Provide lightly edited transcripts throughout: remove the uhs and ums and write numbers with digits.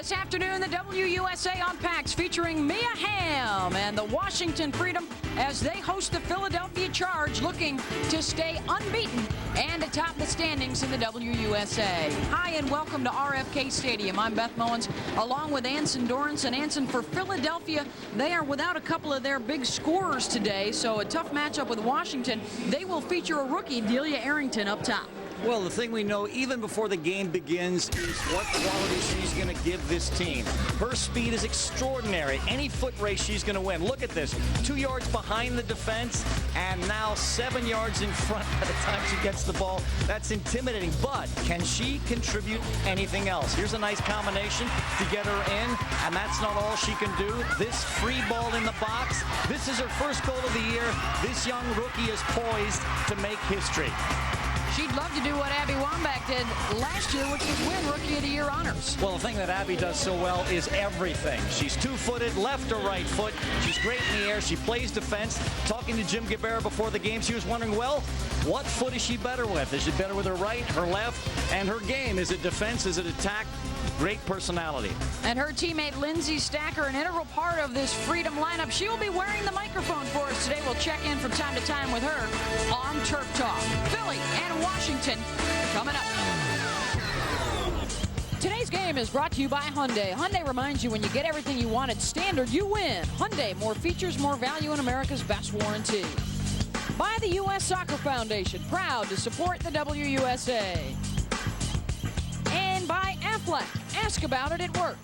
This afternoon, the WUSA Unpacks featuring Mia Hamm and the Washington Freedom as they host the Philadelphia Charge, looking to stay unbeaten and atop the standings in the WUSA. Hi, and welcome to RFK Stadium. I'm Beth Mowens, along with Anson Dorrance. And Anson, for Philadelphia, they are without a couple of their big scorers today, so a tough matchup with Washington. They will feature a rookie, Delia Arrington, up top. Well, the thing we know even before the game begins is what quality she's going to give this team. Her speed is extraordinary. Any foot race, she's going to win. Look at this. 2 yards behind the defense and now 7 yards in front by the time she gets the ball. That's intimidating, but can she contribute anything else? Here's a nice combination to get her in, and that's not all she can do. This free ball in the box. This is her first goal of the year. This young rookie is poised to make history. She'd love to do what Abby Wambach did last year, which is win Rookie of the Year honors. Well, the thing that Abby does so well is everything. She's two-footed, left or right foot. She's great in the air. She plays defense. Talking to Jim Guevara before the game, she was wondering, well, what foot is she better with? Is she better with her right, her left, and her game? Is it defense? Is it attack? Great personality. And her teammate Lindsay Stacker, an integral part of this Freedom lineup. She will be wearing the microphone for us today. We'll check in from time to time with her on Turf Talk. Philly and Washington coming up. Today's game is brought to you by Hyundai. Hyundai reminds you, when you get everything you want at standard, you win. Hyundai, more features, more value, and America's best warranty. By the U.S. Soccer Foundation, proud to support the WUSA. And by Aflac, ask about it at work.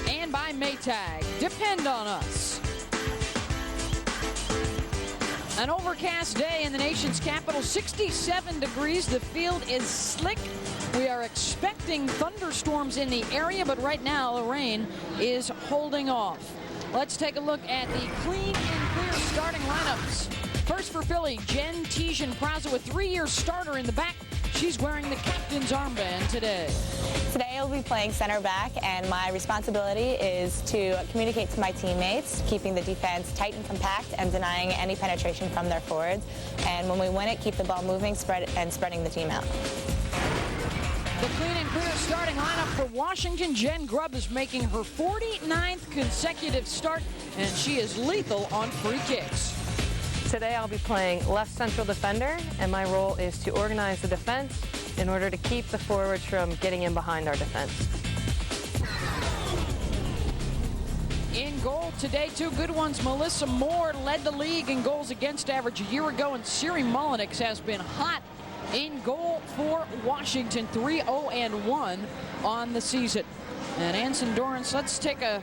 And by Maytag, depend on us. An overcast day in the nation's capital, 67 degrees. The field is slick. We are expecting thunderstorms in the area, but right now the rain is holding off. Let's take a look at the clean and clear starting lineups. First for Philly, Tietjen-Prozzo, a 3-year starter in the back. She's wearing the captain's armband today. Today I'll be playing center back, and my responsibility is to communicate to my teammates, keeping the defense tight and compact and denying any penetration from their forwards. And when we win it, keep the ball moving, spreading the team out. The clean and clear starting lineup for Washington. Jen Grubb is making her 49th consecutive start, and she is lethal on free kicks. Today I'll be playing left central defender, and my role is to organize the defense in order to keep the forwards from getting in behind our defense. In goal today, two good ones. Melissa Moore led the league in goals against average a year ago, and Siri Mullenix has been hot in goal for Washington, 3-0-1 on the season. And Anson Dorrance, let's take a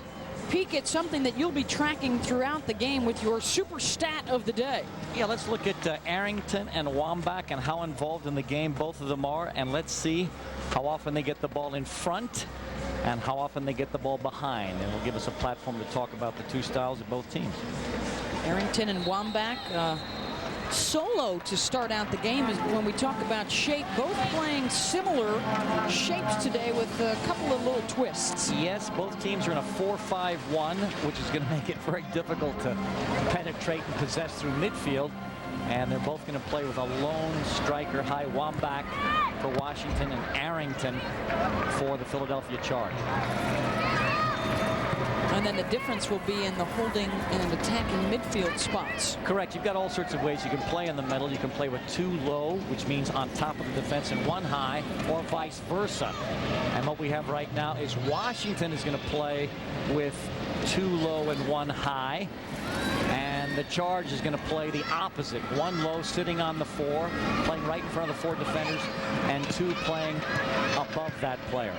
peek at something that you'll be tracking throughout the game with your super stat of the day. Yeah, let's look at Arrington and Wambach and how involved in the game both of them are, and let's see how often they get the ball in front and how often they get the ball behind, and it'll give us a platform to talk about the two styles of both teams. Arrington and Wambach solo to start out the game. Is when we talk about shape, both playing similar shapes today with a couple of little twists. Yes, both teams are in a 4-5-1, which is going to make it very difficult to penetrate and possess through midfield. And they're both going to play with a lone striker, high Wambach for Washington and Arrington for the Philadelphia Charge. And then the difference will be in the holding and attacking midfield spots. Correct. You've got all sorts of ways you can play in the middle. You can play with two low, which means on top of the defense, and one high, or vice versa. And what we have right now is Washington is going to play with two low and one high. And the Charge is going to play the opposite. One low sitting on the four, playing right in front of the four defenders, and two playing above that player.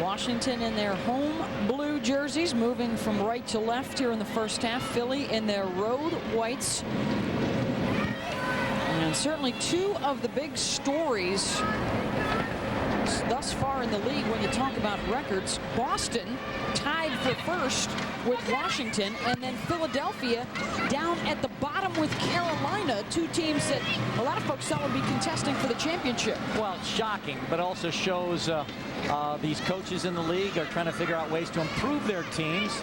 Washington in their home blue jerseys, moving from right to left here in the first half. Philly in their road whites. And certainly two of the big stories thus far in the league when you talk about records. Boston tied for first with Washington, and then Philadelphia down at the bottom with Carolina, two teams that a lot of folks thought would be contesting for the championship. Well, shocking, but also shows these coaches in the league are trying to figure out ways to improve their teams,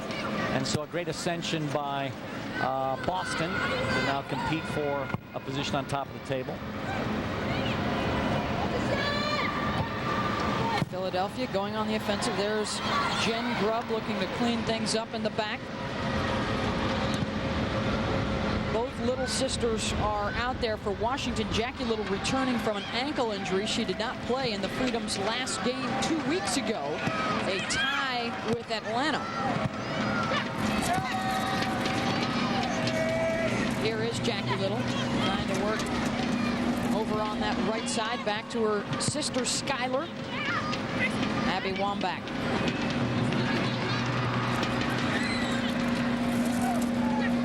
and so a great ascension by Boston to now compete for a position on top of the table. Philadelphia going on the offensive. There's Jen Grubb looking to clean things up in the back. Both Little sisters are out there for Washington. Jackie Little returning from an ankle injury. She did not play in the Freedom's last game 2 weeks ago, a tie with Atlanta. Here is Jackie Little trying to work over on that right side, back to her sister Skylar, Abby Wambach.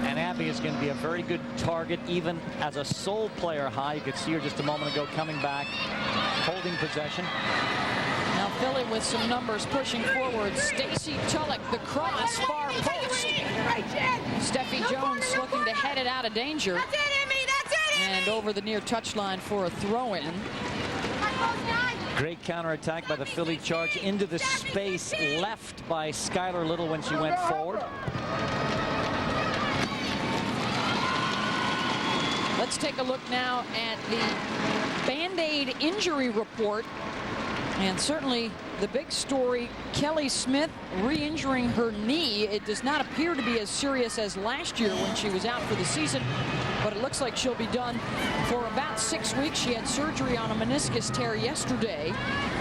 And Abby is going to be a very good target, even as a sole player high. You could see her just a moment ago coming back, holding possession. Now Philly with some numbers pushing forward. Stacy Tulloch, the cross, far post. Steffi Jones looking to head it out of danger. That's it, Emmy, that's it, Emmy! And over the near touchline for a throw-in. Great counterattack by the Philly Charge into the space left by Skylar Little when she went forward. Let's take a look now at the Band-Aid injury report. And certainly the big story, Kelly Smith re-injuring her knee. It does not appear to be as serious as last year when she was out for the season, but it looks like she'll be done for about 6 weeks. She had surgery on a meniscus tear yesterday.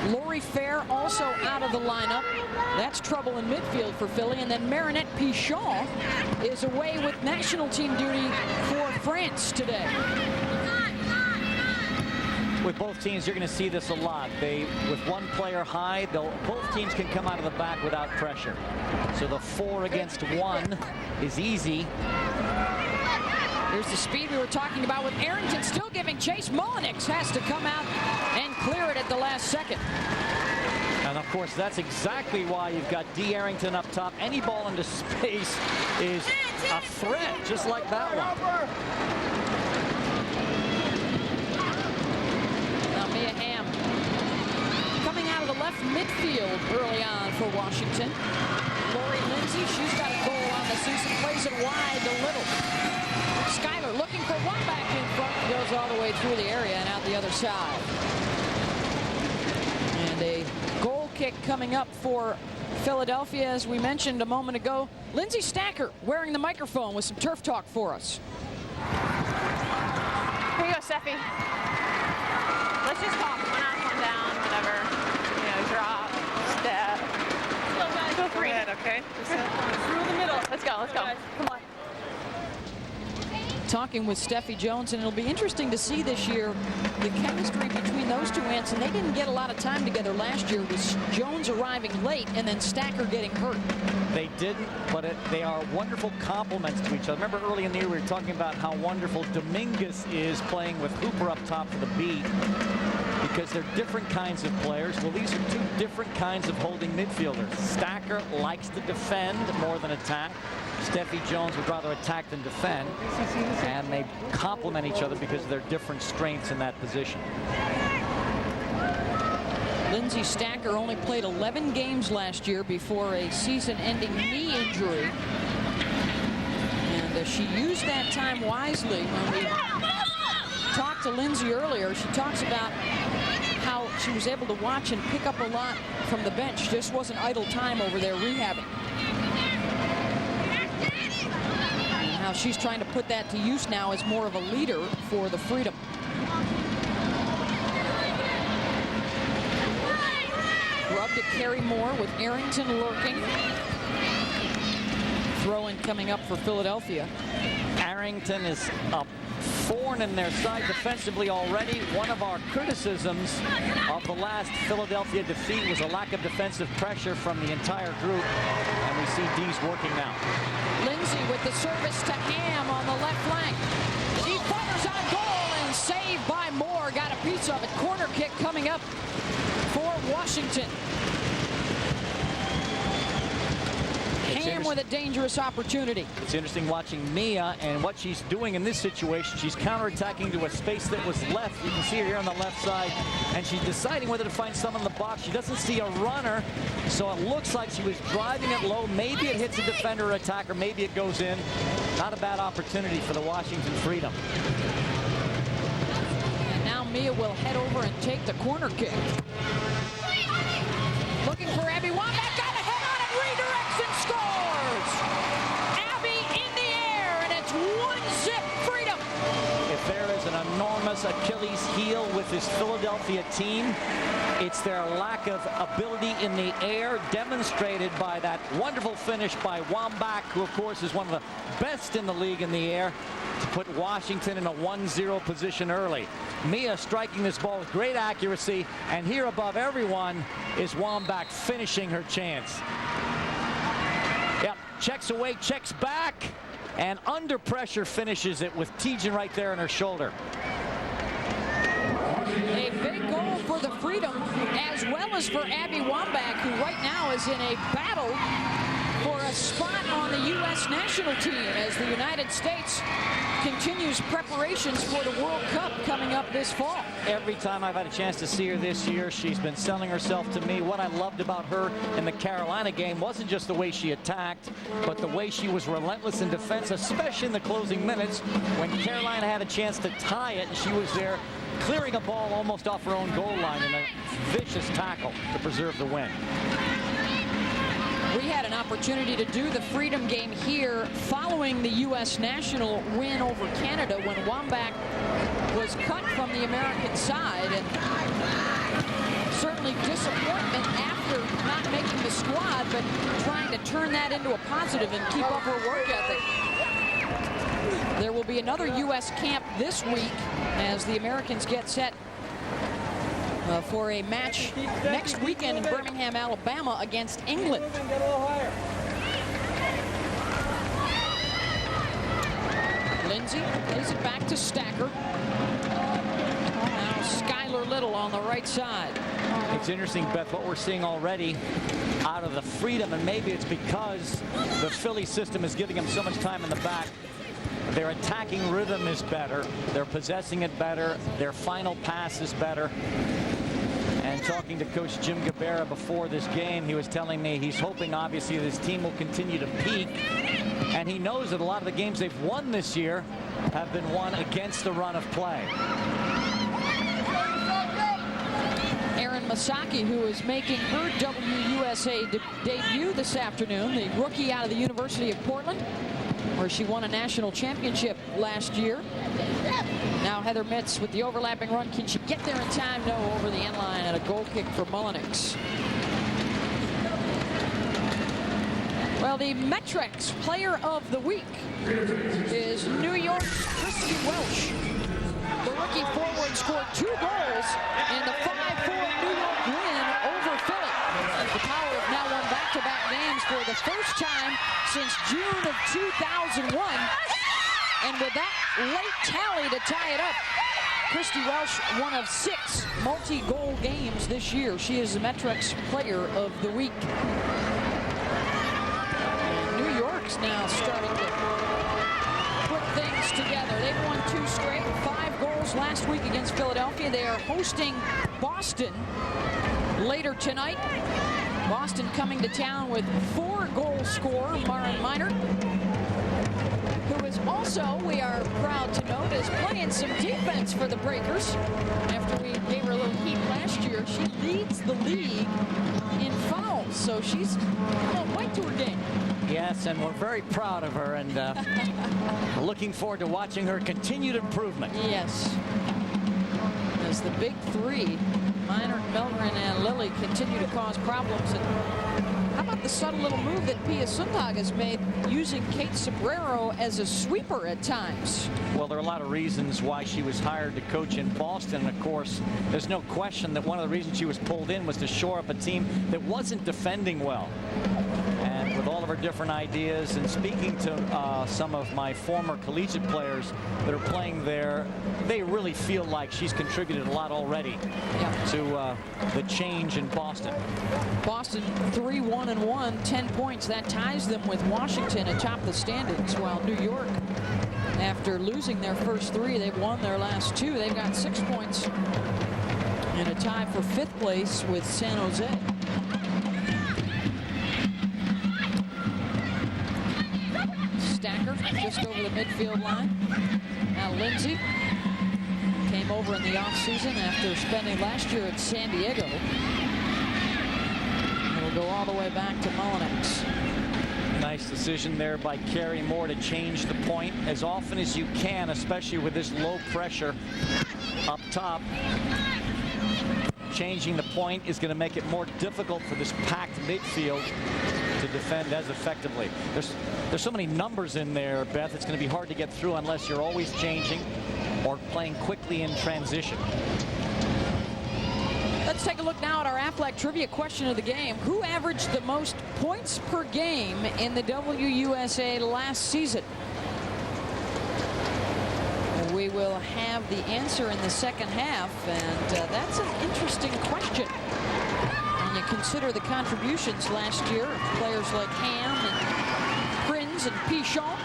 Lori Fair also out of the lineup. That's trouble in midfield for Philly. And then Marinette Pichon is away with national team duty for France today. With both teams, you're going to see this a lot. With one player high, both teams can come out of the back without pressure. So the 4 against 1 is easy. Here's the speed we were talking about with Arrington still giving chase. Mullenix has to come out and clear it at the last second. And of course, that's exactly why you've got Dee Arrington up top. Any ball into space is a threat, just like that one. Hamm coming out of the left midfield early on for Washington. Lori Lindsay, she's got a goal on the season, plays it wide to Little. Skylar looking for one back in front, goes all the way through the area and out the other side. And a goal kick coming up for Philadelphia, as we mentioned a moment ago. Lindsay Stacker wearing the microphone with some turf talk for us. Here you go, Steffi. Let's just talk. One up, one down, whatever. You know, drop, step. Go for it. Okay. Through the middle. Let's go. Let's go. Come on. Talking with Steffi Jones, and it'll be interesting to see this year the chemistry between those two ants. And they didn't get a lot of time together last year, with Jones arriving late and then Stacker getting hurt. They didn't, but they are wonderful complements to each other. Remember early in the year we were talking about how wonderful Dominguez is playing with Hooper up top for the beat, because they're different kinds of players. Well, these are two different kinds of holding midfielders. Stacker likes to defend more than attack. Steffi Jones would rather attack than defend, and they complement each other because of their different strengths in that position. Lindsay Stacker only played 11 games last year before a season-ending knee injury. And she used that time wisely. When we talked to Lindsay earlier, she talks about how she was able to watch and pick up a lot from the bench. Just wasn't idle time over there rehabbing. And how she's trying to put that to use now as more of a leader for the Freedom. Grubb to carry more with Arrington lurking. Throw-in coming up for Philadelphia. Arrington is a thorn in their side defensively already. One of our criticisms of the last Philadelphia defeat was a lack of defensive pressure from the entire group, and we see Dee's working now. Lindsay with the service to Hamm on the left flank. She fires on goal and saved by Moore. Got a piece of it. Corner kick coming up for Washington. Hamm with a dangerous opportunity. It's interesting watching Mia and what she's doing in this situation. She's counterattacking to a space that was left. You can see her here on the left side, and she's deciding whether to find someone in the box. She doesn't see a runner, so it looks like she was driving it low. Maybe it hits a defender or attacker. Maybe it goes in. Not a bad opportunity for the Washington Freedom. And now Mia will head over and take the corner kick. Achilles heel with this Philadelphia team. It's their lack of ability in the air, demonstrated by that wonderful finish by Wambach, who of course is one of the best in the league in the air, to put Washington in a 1-0 position early. Mia striking this ball with great accuracy, and here above everyone is Wambach finishing her chance. Yep, checks away, checks back, and under pressure finishes it with Tietjen right there on her shoulder. A big goal for the Freedom, as well as for Abby Wambach, who right now is in a battle for a spot on the U.S. national team as the United States continues preparations for the World Cup coming up this fall. Every time I've had a chance to see her this year, she's been selling herself to me. What I loved about her in the Carolina game wasn't just the way she attacked, but the way she was relentless in defense, especially in the closing minutes when Carolina had a chance to tie it, and she was there clearing a ball almost off her own goal line in a vicious tackle to preserve the win. We had an opportunity to do the Freedom game here following the U.S. national win over Canada when Wambach was cut from the American side, and certainly disappointment after not making the squad, but trying to turn that into a positive and keep up her work ethic. There will be another U.S. camp this week as the Americans get set for a match next weekend in Birmingham, Alabama against England. Lindsay plays it back to Stacker. Now Skylar Little on the right side. It's interesting, Beth, what we're seeing already out of the Freedom, and maybe it's because the Philly system is giving them so much time in the back. Their attacking rhythm is better. They're possessing it better. Their final pass is better. And talking to Coach Jim Gabera before this game, he was telling me he's hoping, obviously, this team will continue to peak. And he knows that a lot of the games they've won this year have been won against the run of play. Erin Masaki, who is making her WUSA debut this afternoon, the rookie out of the University of Portland, where she won a national championship last year. Now Heather Mitz with the overlapping run. Can she get there in time? No, over the end line, and a goal kick for Mullenix. Well, the Metrex Player of the Week is New York's Christy Welsh. The rookie forward scored 2 goals in the 5-4 New York win over Philly. The Power have now won back-to-back games for the first time since June of 2001. And with that late tally to tie it up, Christy Welsh, one of 6 multi-goal games this year. She is the Metrex Player of the Week. And New York's now starting to put things together. They've won 2 straight, 5 goals last week against Philadelphia. They are hosting Boston later tonight. Boston coming to town with 4-goal scorer Maren Minor, who is also, we are proud to note, is playing some defense for the Breakers. After we gave her a little heat last year, she leads the league in fouls, so she's white to her game. Yes, and we're very proud of her, and looking forward to watching her continued improvement. Yes. As the big 3, Minor, Mellgren, and Lilly, continue to cause problems. And how about the subtle little move that Pia Sundhage has made, using Kate Sobrero as a sweeper at times? Well, there are a lot of reasons why she was hired to coach in Boston. And of course, there's no question that one of the reasons she was pulled in was to shore up a team that wasn't defending well. And with all of her different ideas, and speaking to some of my former collegiate players that are playing there, they really feel like she's contributed a lot already to the change in Boston. Boston 3-1-1, 10 points. That ties them with Washington atop the standings, while New York, after losing their first 3, they've won their last 2. They've got 6 points in a tie for 5th place with San Jose. Stacker just over the midfield line. Now Lindsay came over in the offseason after spending last year at San Diego. It'll go all the way back to Mullenix. Nice decision there by Carrie Moore to change the point as often as you can, especially with this low pressure. up top. Changing the point is going to make it more difficult for this packed midfield to defend as effectively. There's so many numbers in there, Beth. It's going to be hard to get through unless you're always changing or playing quickly in transition. Let's take a look now at our Aflac trivia question of the game. Who averaged the most points per game in the WUSA last season? We will have the answer in the second half, and that's an interesting question. When you consider the contributions last year of players like Hamm and Prinz and Pichon.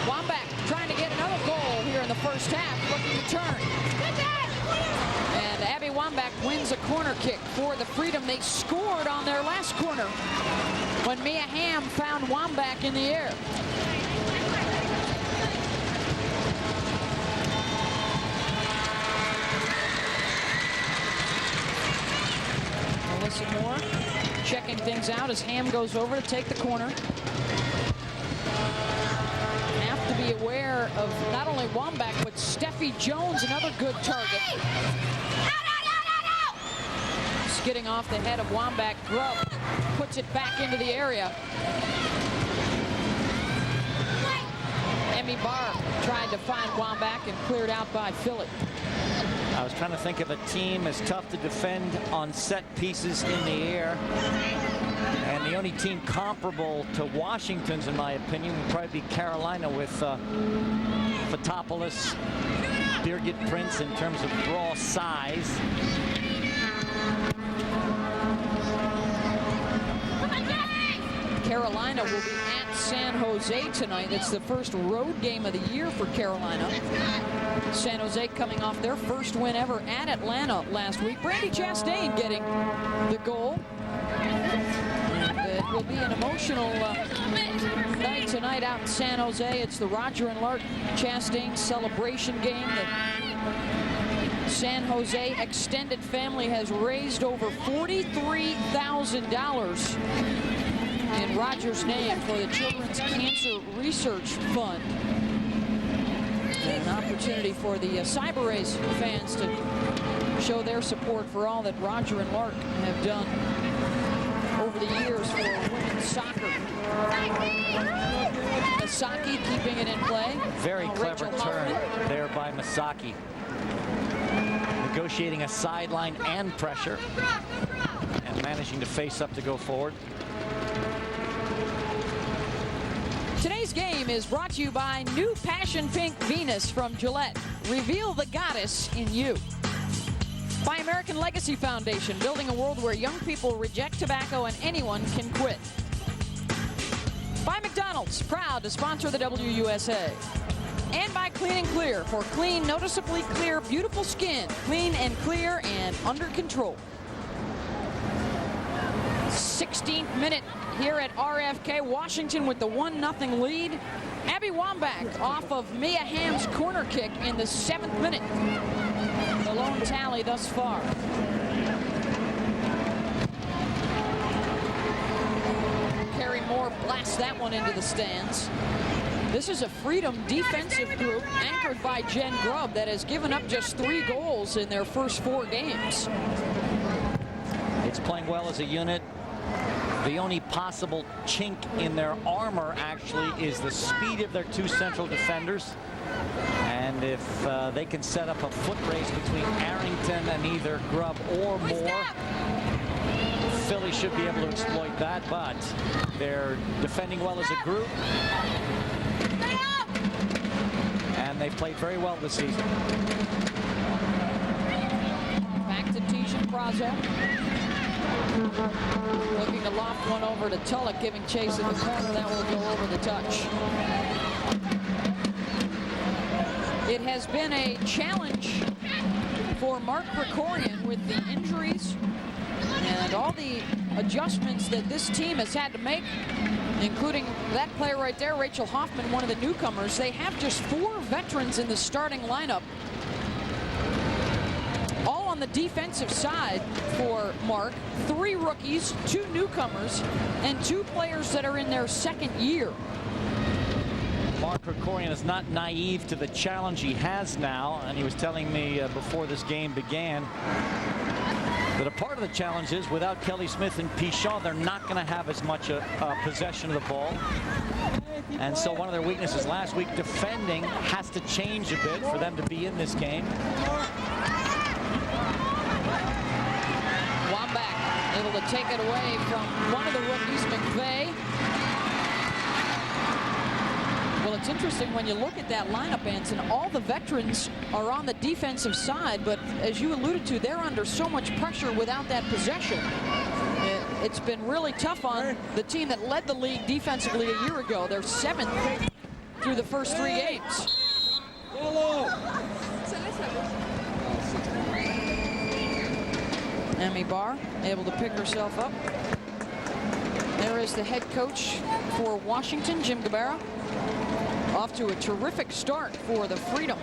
Wambach trying to get another goal here in the first half, looking to turn. And Abby Wambach wins a corner kick for the Freedom. They scored on their last corner when Mia Hamm found Wambach in the air. Some more checking things out as Hamm goes over to take the corner. Have to be aware of not only Wambach but Steffi Jones, another good target. Skidding off the head of Wambach. Grubb puts it back into the area. Emmy Barr tried to find Wambach and cleared out by Philly. I was trying to think of a team as tough to defend on set pieces in the air. And the only team comparable to Washington's, in my opinion, would probably be Carolina with Fotopoulos, Birgit Prinz in terms of raw size. Carolina will be at San Jose tonight. It's the first road game of the year for Carolina. San Jose coming off their first win ever at Atlanta last week. Brandy Chastain getting the goal. It will be an emotional night tonight out in San Jose. It's the Roger and Lark Chastain celebration game. The San Jose extended family has raised over $43,000 in Roger's name for the Children's Cancer Research Fund. An opportunity for the Cyber Race fans to show their support for all that Roger and Lark have done over the years for women's soccer. Masaki keeping it in play. Very clever turn there by Masaki. Negotiating a sideline and pressure and managing to face up to go forward. Today's game is brought to you by new Passion Pink Venus from Gillette. Reveal the goddess in you. By American Legacy Foundation, building a world where young people reject tobacco and anyone can quit. By McDonald's, proud to sponsor the WUSA. And by Clean and Clear, for clean, noticeably clear, beautiful skin. Clean and clear and under control. 16th minute here at RFK. Washington with the 1-0 lead. Abby Wambach off of Mia Hamm's corner kick in the 7th minute. The lone tally thus far. Carrie Moore blasts that one into the stands. This is a Freedom defensive group anchored by Jen Grubb that has given up just 3 goals in their first 4 games. It's playing well as a unit. The only possible chink in their armor actually is the speed of their 2 central defenders. And if they can set up a foot race between Arrington and either Grubb or Moore, Philly should be able to exploit that, but they're defending well as a group. And they've played very well this season. Back to Tietjen-Prozzo. Looking to loft one over to Tulloch, giving chase in the corner. That will go over the touch. It has been a challenge for Mark Krikorian with the injuries and all the adjustments that this team has had to make, including that player right there, Rachel Hoffman, one of the newcomers. They have just 4 veterans in the starting lineup. All on the defensive side for Mark. 3 rookies, 2 newcomers, and 2 players that are in their 2nd year. Mark Krikorian is not naive to the challenge he has now, and he was telling me before this game began that a part of the challenge is without Kelly Smith and Pichon, they're not going to have as much possession of the ball. And so one of their weaknesses last week, defending, has to change a bit for them to be in this game. Wambach able to take it away from one of the rookies, McVeigh. Well, it's interesting when you look at that lineup, Anson. All the veterans are on the defensive side, but as you alluded to, they're under so much pressure without that possession. It's been really tough on the team that led the league defensively a year ago. They're 7th through the first 3 games. Amy Barr able to pick herself up. There is the head coach for Washington, Jim Gabarra. Off to a terrific start for the Freedom.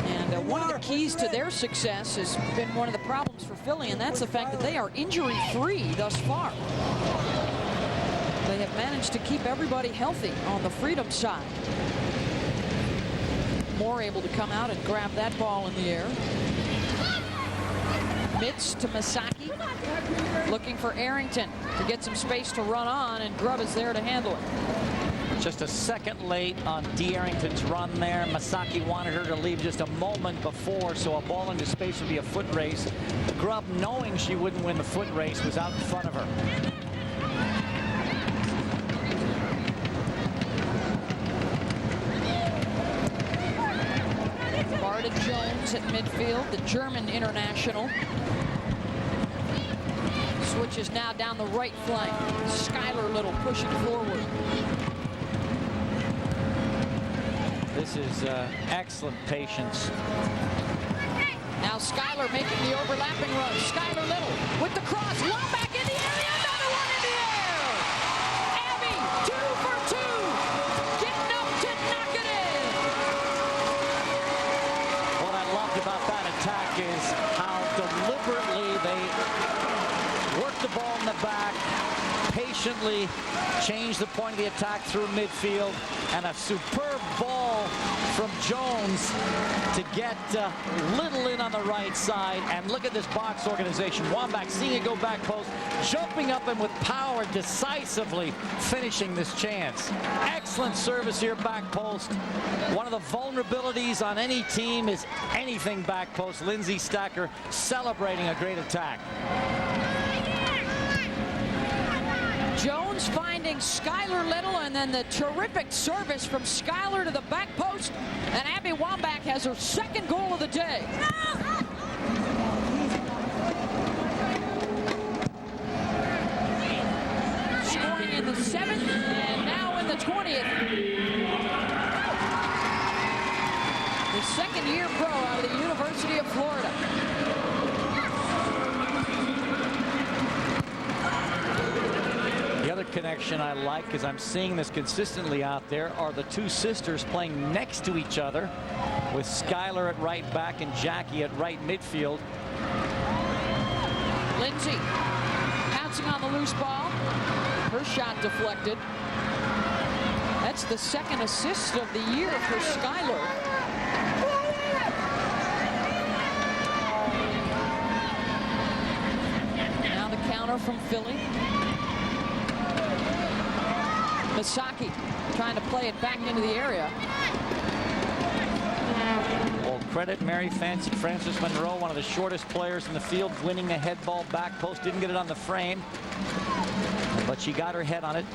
And one of the keys to their success has been one of the problems for Philly, and that's the fact that they are injury-free thus far. They have managed to keep everybody healthy on the Freedom side. Moore able to come out and grab that ball in the air. Mitz to Masaki, looking for Arrington to get some space to run on, and Grubb is there to handle it. Just a second late on D. Arrington's run there. Masaki wanted her to leave just a moment before, so a ball into space would be a foot race. Grubb, knowing she wouldn't win the foot race, was out in front of her. Marta Jones at midfield, the German international. Switches now down the right flank. Skylar Little pushing forward. This is excellent patience. Now Skylar making the overlapping run. Skylar Little with the cross. Wambach in the area. Another one in the air. Abby, 2 for 2. Getting up to knock it in. What I loved about that attack is how deliberately they work the ball in the back, patiently change the point of the attack through midfield, and a superb ball from Jones to get Little in on the right side. And look at this box organization. Wambach seeing it go back post, jumping up and with power decisively finishing this chance. Excellent service here back post. One of the vulnerabilities on any team is anything back post. Lindsay Stacker celebrating a great attack. Jones finding Skylar Little, and then the terrific service from Skylar to the back post, and Abby Wambach has her second goal of the day. Scoring in the 7th and now in the 20th. The second-year pro out of the University of Florida. The other connection I like, because I'm seeing this consistently out there, are the two sisters playing next to each other, with Skylar at right back and Jackie at right midfield. Lindsay pouncing on the loose ball. Her shot deflected. That's the second assist of the year for Skylar. Now the counter from Philly. Masaki trying to play it back into the area. Well, credit Mary Frances Monroe, one of the shortest players in the field, winning a head ball back post. Didn't get it on the frame, but she got her head on it.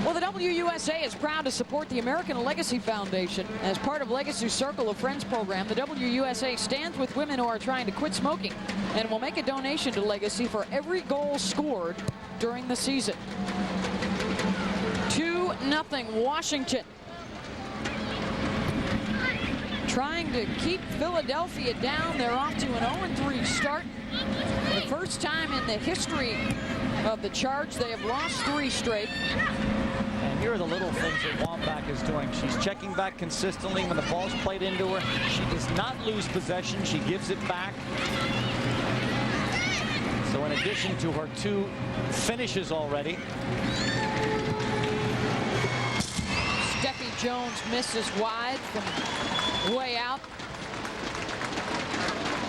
Well, the WUSA is proud to support the American Legacy Foundation. As part of Legacy's Circle of Friends program, the WUSA stands with women who are trying to quit smoking and will make a donation to Legacy for every goal scored during the season. 2-0 Washington. Trying to keep Philadelphia down. They're off to an 0-3 start. The first time in the history of the Charge they have lost 3 straight. And here are the little things that Wambach is doing. She's checking back consistently when the ball's played into her. She does not lose possession. She gives it back. So in addition to her 2 finishes already, Jones misses wide from way out.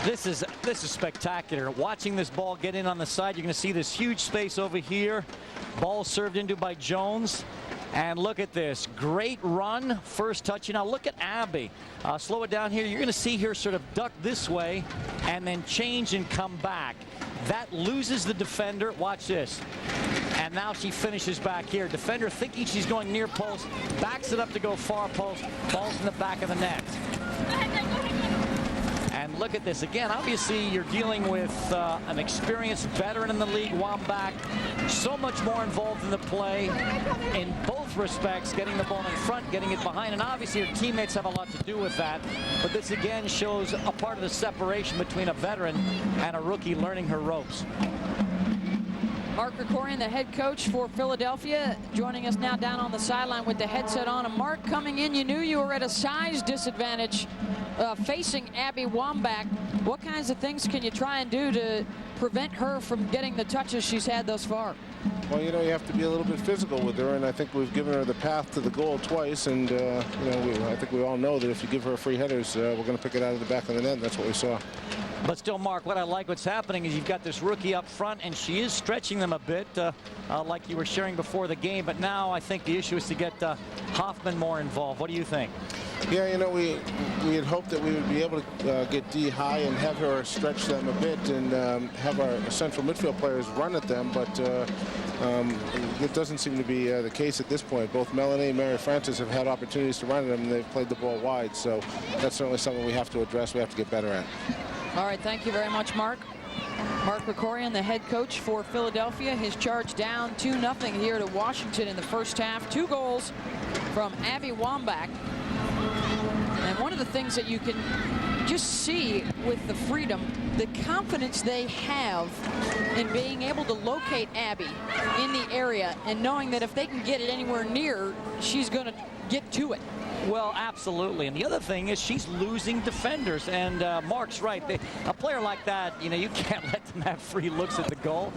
This is spectacular. Watching this ball get in on the side, you're going to see this huge space over here. Ball served into by Jones. And look at this. Great run. First touch. Now look at Abby. Slow it down here. You're going to see her sort of duck this way and then change and come back. That loses the defender. Watch this. And now she finishes back here. Defender thinking she's going near post. Backs it up to go far post. Ball's in the back of the net. And look at this again. Obviously, you're dealing with an experienced veteran in the league, Wambach. So much more involved in the play in both respects, getting the ball in front, getting it behind. And obviously, your teammates have a lot to do with that. But this again shows a part of the separation between a veteran and a rookie learning her ropes. Mark Krikorian, the head coach for Philadelphia, joining us now down on the sideline with the headset on. And Mark, coming in, you knew you were at a size disadvantage facing Abby Wambach. What kinds of things can you try and do to prevent her from getting the touches she's had thus far? Well, you know, you have to be a little bit physical with her, and I think we've given her the path to the goal twice. And, you know, I think we all know that if you give her free headers, we're going to pick it out of the back of the net, and that's what we saw. But still, Mark, what I like what's happening is you've got this rookie up front, and she is stretching them a bit, like you were sharing before the game. But now I think the issue is to get Hoffman more involved. What do you think? Yeah, you know, we had hoped that we would be able to get D high and have her stretch them a bit and have our central midfield players run at them. But it doesn't seem to be the case at this point. Both Melanie and Mary Frances have had opportunities to run at them, and they've played the ball wide. So that's certainly something we have to address. We have to get better at. All right, thank you very much, Mark. Mark Krikorian, the head coach for Philadelphia. His charge down 2-0 here to Washington in the first half. 2 goals from Abby Wambach. And one of the things that you can just see with the Freedom, the confidence they have in being able to locate Abby in the area and knowing that if they can get it anywhere near, she's going to get to it. Well, absolutely. And the other thing is she's losing defenders. And Mark's right. A player like that, you know, you can't let them have free looks at the goal.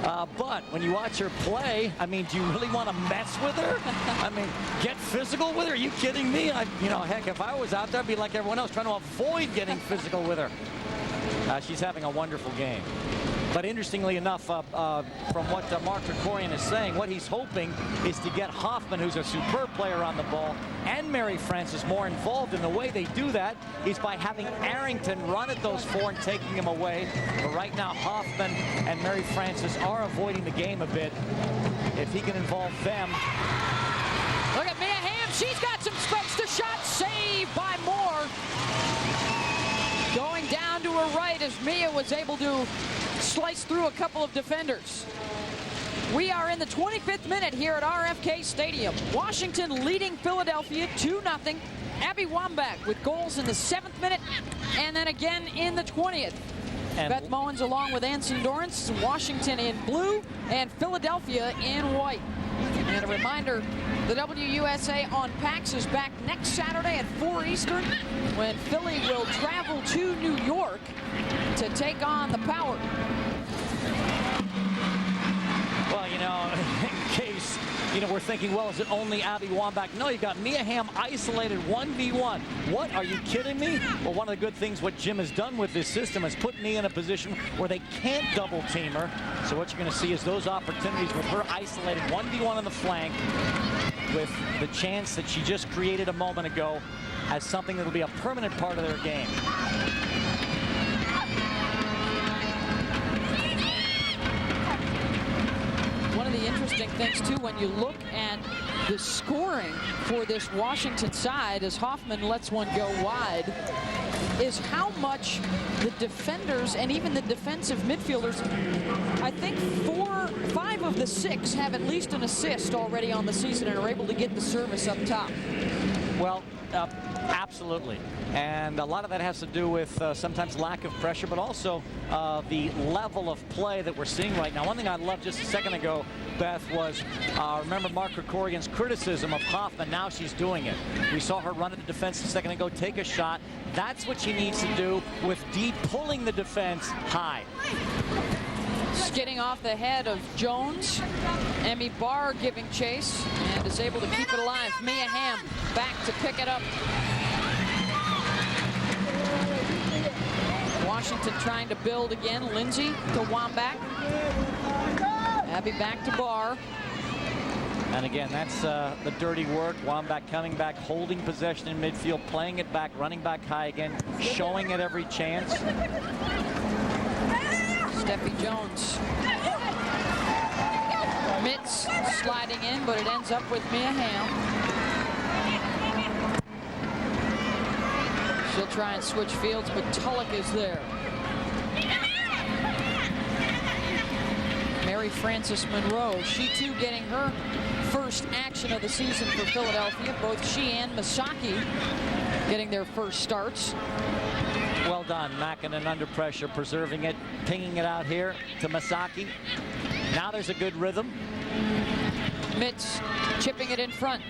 But when you watch her play, I mean, do you really want to mess with her? I mean, get physical with her? Are you kidding me? You know, heck, if I was out there, I'd be like everyone else, trying to avoid getting physical with her. She's having a wonderful game. But interestingly enough, from what Mark Krikorian is saying, what he's hoping is to get Hoffman, who's a superb player on the ball, and Mary Frances more involved. And the way they do that is by having Arrington run at those 4 and taking them away. But right now, Hoffman and Mary Frances are avoiding the game a bit. If he can involve them. Look at Mia Hamm. She's got some space. The shot saved by Moore. Going down to her right as Mia was able to slice through a couple of defenders. We are in the 25th minute here at RFK Stadium. Washington leading Philadelphia 2-0. Abby Wambach with goals in the 7th minute and then again in the 20th. And Beth Mowens along with Anson Dorrance, Washington in blue and Philadelphia in white. And a reminder, the WUSA on PAX is back next Saturday at 4 Eastern when Philly will travel to New York to take on the Power. Well, you know, in case, you know, we're thinking, well, is it only Abby Wambach? No, you got Mia Hamm isolated 1v1. What? Are you kidding me? Well, one of the good things what Jim has done with this system is put Mia in a position where they can't double team her. So what you're going to see is those opportunities with her isolated 1v1 on the flank with the chance that she just created a moment ago as something that will be a permanent part of their game. One of the interesting things, too, when you look at the scoring for this Washington side as Hoffman lets one go wide, is how much the defenders and even the defensive midfielders, I think 5 of the 6 have at least an assist already on the season and are able to get the service up top. Well, absolutely. And a lot of that has to do with sometimes lack of pressure, but also the level of play that we're seeing right now. One thing I loved just a second ago, Beth, was remember Mark Krikorian's criticism of Hoffman. Now she's doing it. We saw her run at the defense a second ago, take a shot. That's what she needs to do with D pulling the defense high. Skidding off the head of Jones. Emmy Barr giving chase and is able to keep it alive. Mia Hamm back to pick it up. Washington trying to build again. Lindsay to Wambach. Abby back to Barr. And again, that's the dirty work. Wambach coming back, holding possession in midfield, playing it back, running back high again, showing it every chance. Steffi Jones. Mitz sliding in, but it ends up with Mia Hamm. She'll try and switch fields, but Tulloch is there. Mary Frances Monroe, she too getting her first action of the season for Philadelphia. Both she and Misaki getting their first starts. Well done, Makinen under pressure, preserving it, pinging it out here to Misaki. Now there's a good rhythm. Mitz chipping it in front.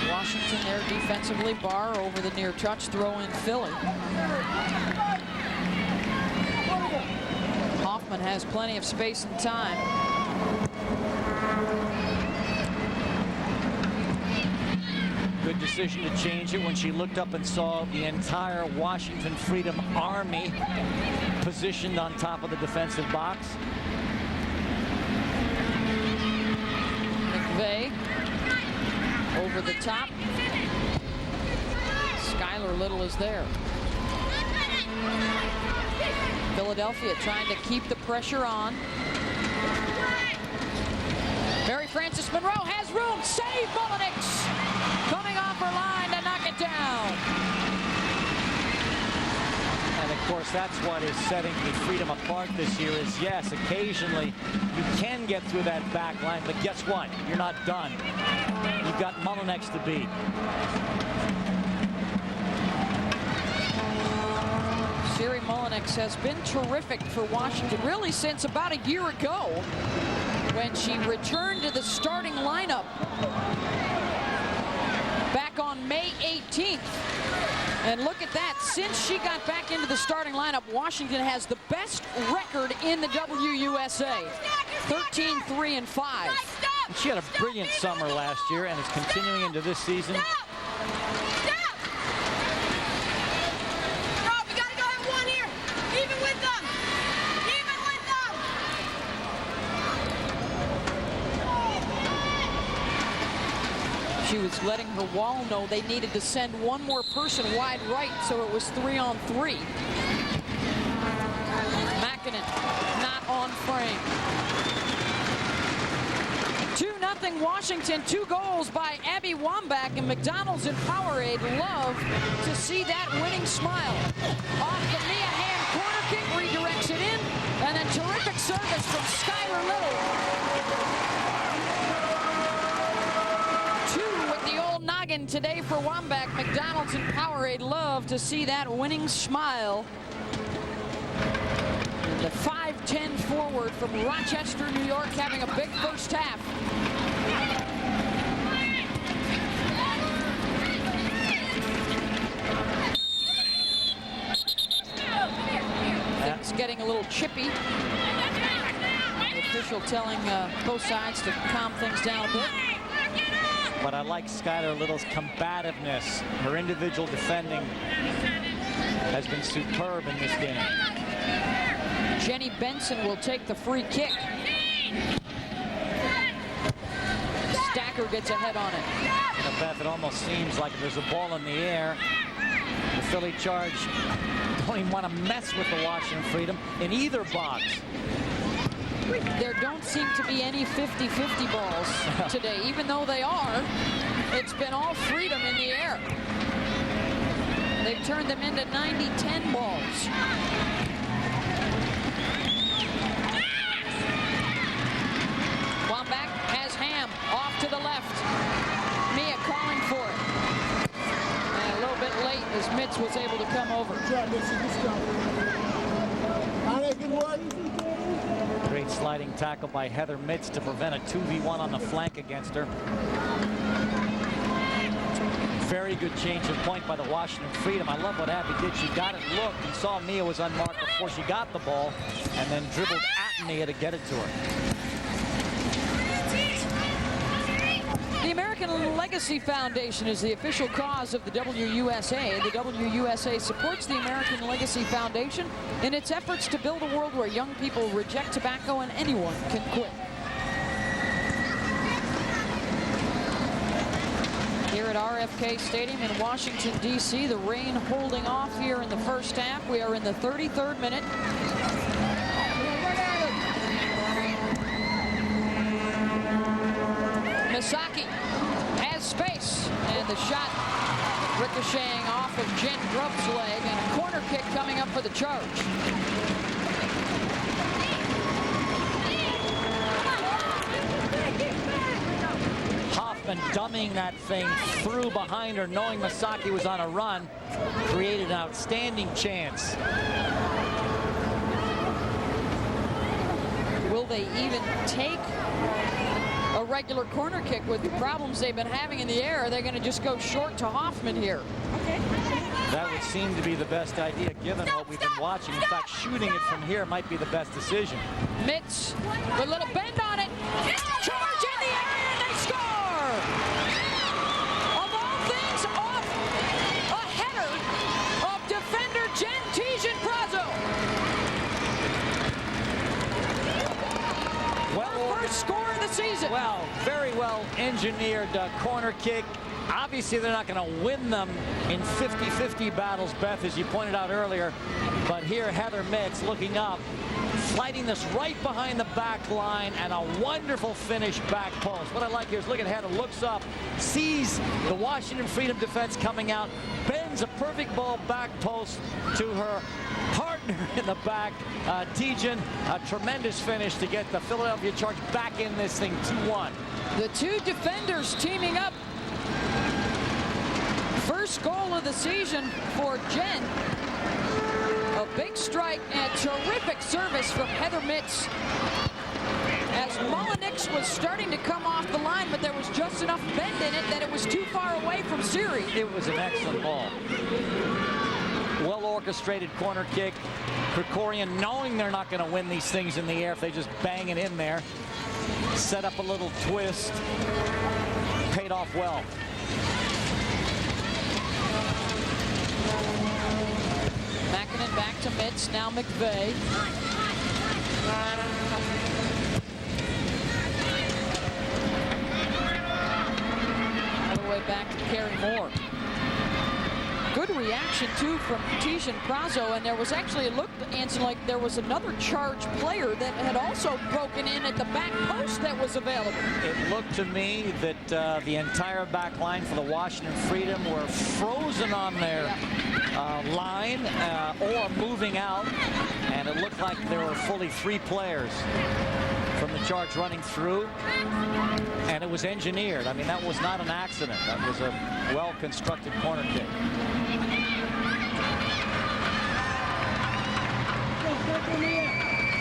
Washington there defensively. Barr over the near touch, throw in Philly. Hoffman has plenty of space and time. Good decision to change it when she looked up and saw the entire Washington Freedom Army positioned on top of the defensive box. McVeigh over the top. Skylar Little is there. Philadelphia trying to keep the pressure on. Mary Frances Monroe has room. Save Mullenix. Coming off her line to knock it down. And of course, that's what is setting the Freedom apart this year is, yes, occasionally you can get through that back line, but guess what? You're not done. You've got Mullenix to beat. Siri Mullenix has been terrific for Washington, really since about a year ago when she returned to the starting lineup back on May 18th. And look at that, since she got back into the starting lineup, Washington has the best record in the WUSA, 13-3-5. She had a brilliant summer last year and is continuing into this season. She was letting her wall know they needed to send one more person wide right, so it was 3-on-3. Makinen not on frame. 2-0 Washington, 2 goals by Abby Wambach, and McDonald's and Powerade love to see that winning smile. Off the Mia Hamm corner kick, redirects it in, and then terrific service from Skylar Little. Noggin today for Wambach. McDonald's and Powerade love to see that winning smile. The 5'10" forward from Rochester, New York, having a big first half. Things getting a little chippy. The official telling both sides to calm things down a bit. But I like Skylar Little's combativeness. Her individual defending has been superb in this game. Jenny Benson will take the free kick. Stacker gets a head on it. You know, Beth, it almost seems like if there's a ball in the air, the Philly Charge don't even want to mess with the Washington Freedom in either box. There don't seem to be any 50-50 balls today, even though they are. It's been all Freedom in the air. They've turned them into 90-10 balls. Wambach has Hamm off to the left. Mia calling for it. And a little bit late as Mitz was able to come over. Great sliding tackle by Heather Mitz to prevent a 2v1 on the flank against her. very good change of point by the Washington Freedom. I love what Abby did. She got it, looked, and saw Mia was unmarked before she got the ball, and then dribbled at Mia to get it to her. The American Legacy Foundation is the official cause of the WUSA. The WUSA supports the American Legacy Foundation in its efforts to build a world where young people reject tobacco and anyone can quit. Here at RFK Stadium in Washington, D.C., the rain holding off here in the first half. We are in the 33rd minute. Misaki has space, and the shot ricocheting off of Jen Grubb's leg, and a corner kick coming up for the Charge. Hoffman dumbing that thing through behind her, knowing Misaki was on a run, created an outstanding chance. Will they even take a regular corner kick with the problems they've been having in the air? Are they going to just go short to Hoffman here? That would seem to be the best idea given what we've been watching. In fact, shooting it from here might be the best decision. Mitz with a little bend on it. Charge in the area, and they score! Of all things, off a header of defender Tietjen-Prozzo. Well, first score of the season. Well, very well engineered corner kick. Obviously, they're not going to win them in 50-50 battles, Beth, as you pointed out earlier. But here, Heather Mitz looking up, sliding this right behind the back line, and a wonderful finish back post. What I like here is look at Heather, looks up, sees the Washington Freedom defense coming out, bends a perfect ball back post to her partner in the back, Tietjen. A tremendous finish to get the Philadelphia Charge back in this thing 2-1. The two defenders teaming up. First goal of the season for Jen. A big strike and terrific service from Heather Mitz. As Mullenix was starting to come off the line, but there was just enough bend in it that it was too far away from Siri. It was an excellent ball. Well orchestrated corner kick. Krikorian, knowing they're not going to win these things in the air if they just bang it in there, set up a little twist. Paid off well. Mackinnon back to Mitz, now McVeigh. All the way back to Carrie Moore. Good reaction, too, from Tietjen-Prozzo, and there was actually, it looked, Anson, like there was another Charge player that had also broken in at the back post that was available. It looked to me that the entire back line for the Washington Freedom were frozen on their line or moving out, and it looked like there were fully 3 players from the Charge running through, and it was engineered. I mean, that was not an accident. That was a well-constructed corner kick.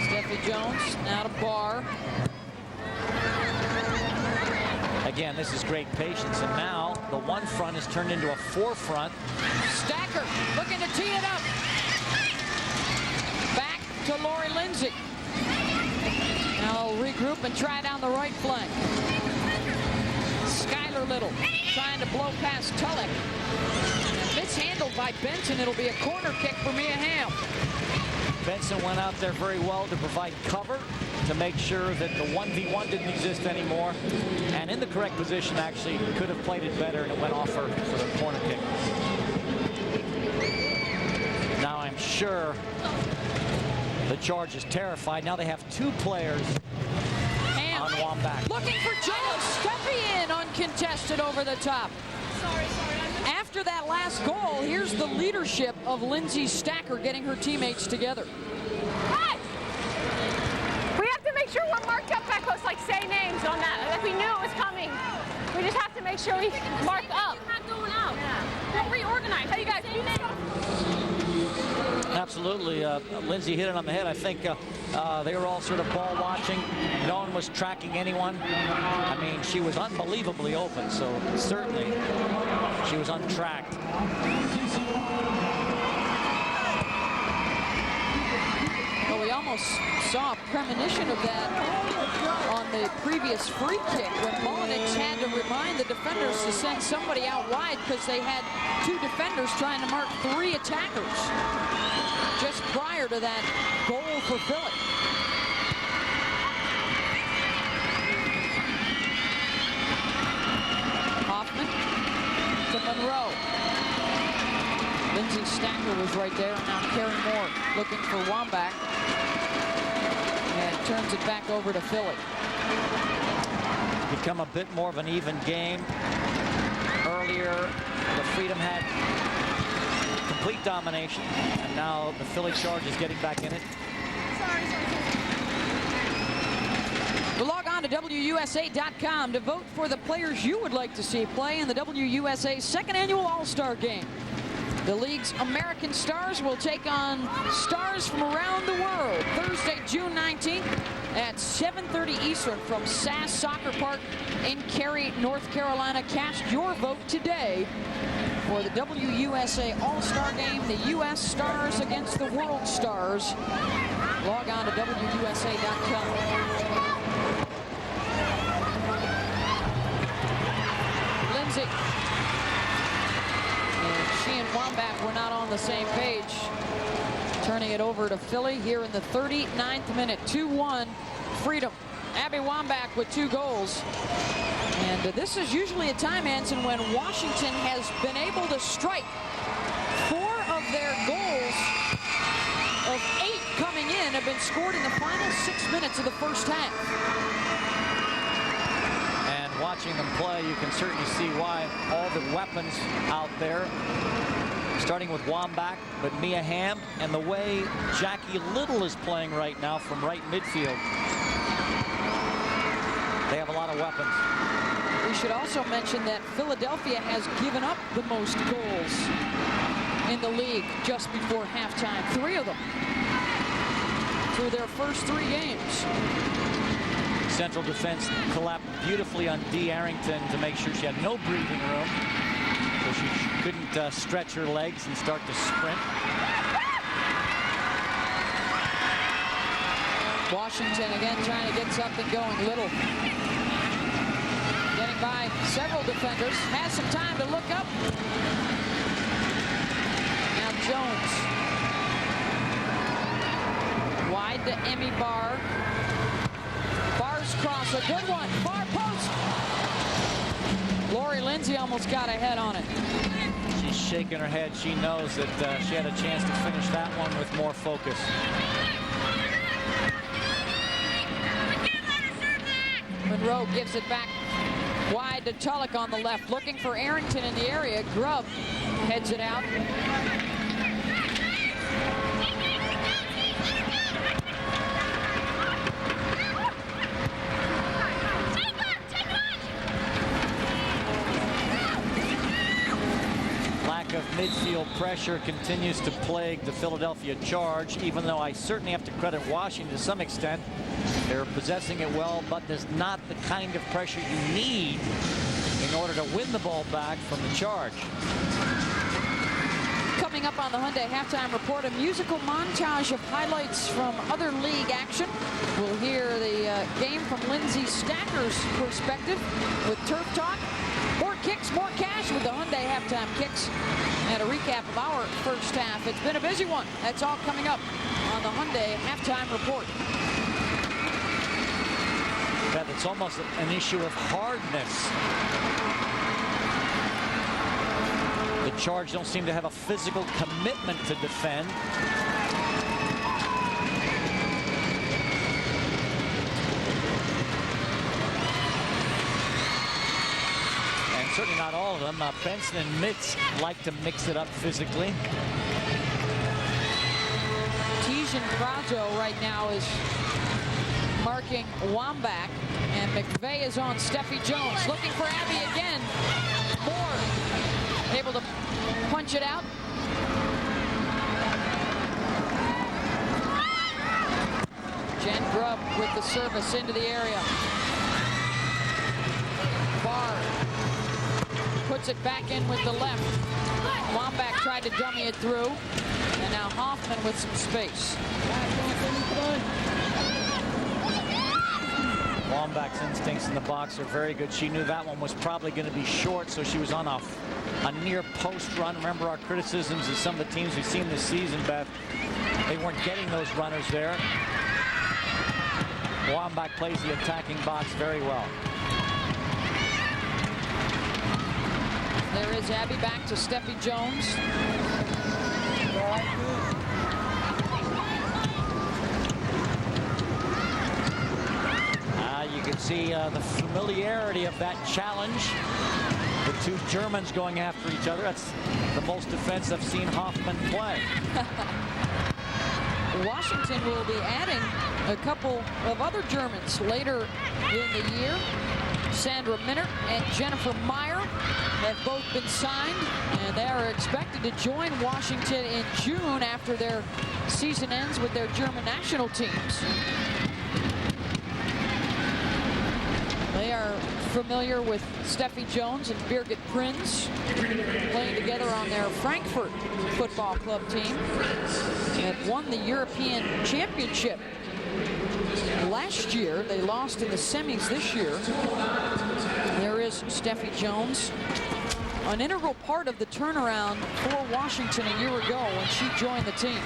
Steffi Jones now to Barr. Again, this is great patience, and now the one front is turned into a 4 front. Stacker looking to tee it up. Back to Lori Lindsay. Now they'll regroup and try down the right flank. Skylar Little trying to blow past Tulloch. Mishandled by Benson. It'll be a corner kick for Mia Hamm. Benson went out there very well to provide cover, to make sure that the 1v1 didn't exist anymore, and in the correct position actually could have played it better, and it went off her for the corner kick. Now I'm sure the Charge is terrified. Now they have 2 players on Wambach. Looking for Jones, stepping in uncontested over the top. After that last goal, here's the leadership of Lindsay Stacker getting her teammates together. Hey! We have to make sure we're marked up back post, like say names on that. Like we knew it was coming. We just have to make sure we mark up. We're not going out. Yeah. We'll reorganize. How you guys do that? Absolutely. Lindsay hit it on the head. I think they were all sort of ball watching. No one was tracking anyone. I mean, she was unbelievably open, so certainly she was untracked. Well, we almost saw a premonition of that on the previous free kick when Mullinix had to remind the defenders to send somebody out wide because they had 2 defenders trying to mark 3 attackers just prior to that goal for Philly. Hoffman to Monroe. Lindsay Stacker was right there, and now Carrie Moore looking for Wambach. And turns it back over to Philly. Become a bit more of an even game. Earlier, the Freedom had complete domination, and now the Philly Charge is getting back in it. Well, log on to WUSA.com to vote for the players you would like to see play in the WUSA second annual All-Star Game. The league's American stars will take on stars from around the world Thursday, June 19th at 7:30 Eastern from SAS Soccer Park in Cary, North Carolina. Cast your vote today for the WUSA All-Star Game, the U.S. Stars against the World Stars. Log on to WUSA.com. Lindsay. And she and Wambach were not on the same page. Turning it over to Philly here in the 39th minute. 2-1 Freedom. Abby Wambach with 2 goals. And this is usually a time, Anson, when Washington has been able to strike. 4 of their goals of 8 coming in have been scored in the final 6 minutes of the first half. Watching them play, you can certainly see why. All the weapons out there, starting with Wambach, but Mia Hamm, and the way Jackie Little is playing right now from right midfield. They have a lot of weapons. We should also mention that Philadelphia has given up the most goals in the league just before halftime. 3 of them through their first 3 games. Central defense collapsed beautifully on Dee Arrington to make sure she had no breathing room, so she couldn't stretch her legs and start to sprint. Washington again trying to get something going. Little getting by several defenders, has some time to look up. Now Jones wide to Emmy Barr. Barr's cross, a good one. Barr post. Lori Lindsay almost got ahead on it. She's shaking her head. She knows that she had a chance to finish that one with more focus. Monroe gives it back wide to Tulloch on the left, looking for Arrington in the area. Grubb heads it out. Of midfield pressure continues to plague the Philadelphia Charge, even though I certainly have to credit Washington to some extent. They're possessing it well, but there's not the kind of pressure you need in order to win the ball back from the Charge. Coming up on the Hyundai Halftime Report, a musical montage of highlights from other league action. We'll hear the game from Lindsay Stacker's perspective with Turf Talk. More kicks, more cash with the Hyundai Halftime Kicks. And a recap of our first half. It's been a busy one. That's all coming up on the Hyundai Halftime Report. Beth, it's almost an issue of hardness. The Charge don't seem to have a physical commitment to defend. Certainly not all of them. Benson and Mitz like to mix it up physically. Tietjen-Prozzo right now is marking Wambach, and McVeigh is on Steffi Jones, looking for Abby again. Moore able to punch it out. Jen Grubb with the service into the area. Barr puts it back in with the left. Wambach tried to dummy it through. And now Hoffman with some space. Wambach's instincts in the box are very good. She knew that one was probably going to be short, so she was on a near post run. Remember our criticisms of some of the teams we've seen this season, Beth. They weren't getting those runners there. Wambach plays the attacking box very well. There is Abby back to Steffi Jones. You can see the familiarity of that challenge. The two Germans going after each other. That's the most defense I've seen Hoffman play. Washington will be adding a couple of other Germans later in the year. Sandra Minner and Jennifer Meyer have both been signed, and they are expected to join Washington in June after their season ends with their German national teams. They are familiar with Steffi Jones and Birgit Prinz, playing together on their Frankfurt football club team, and won the European Championship last year. They lost in the semis this year. There is Steffi Jones, an integral part of the turnaround for Washington a year ago when she joined the team.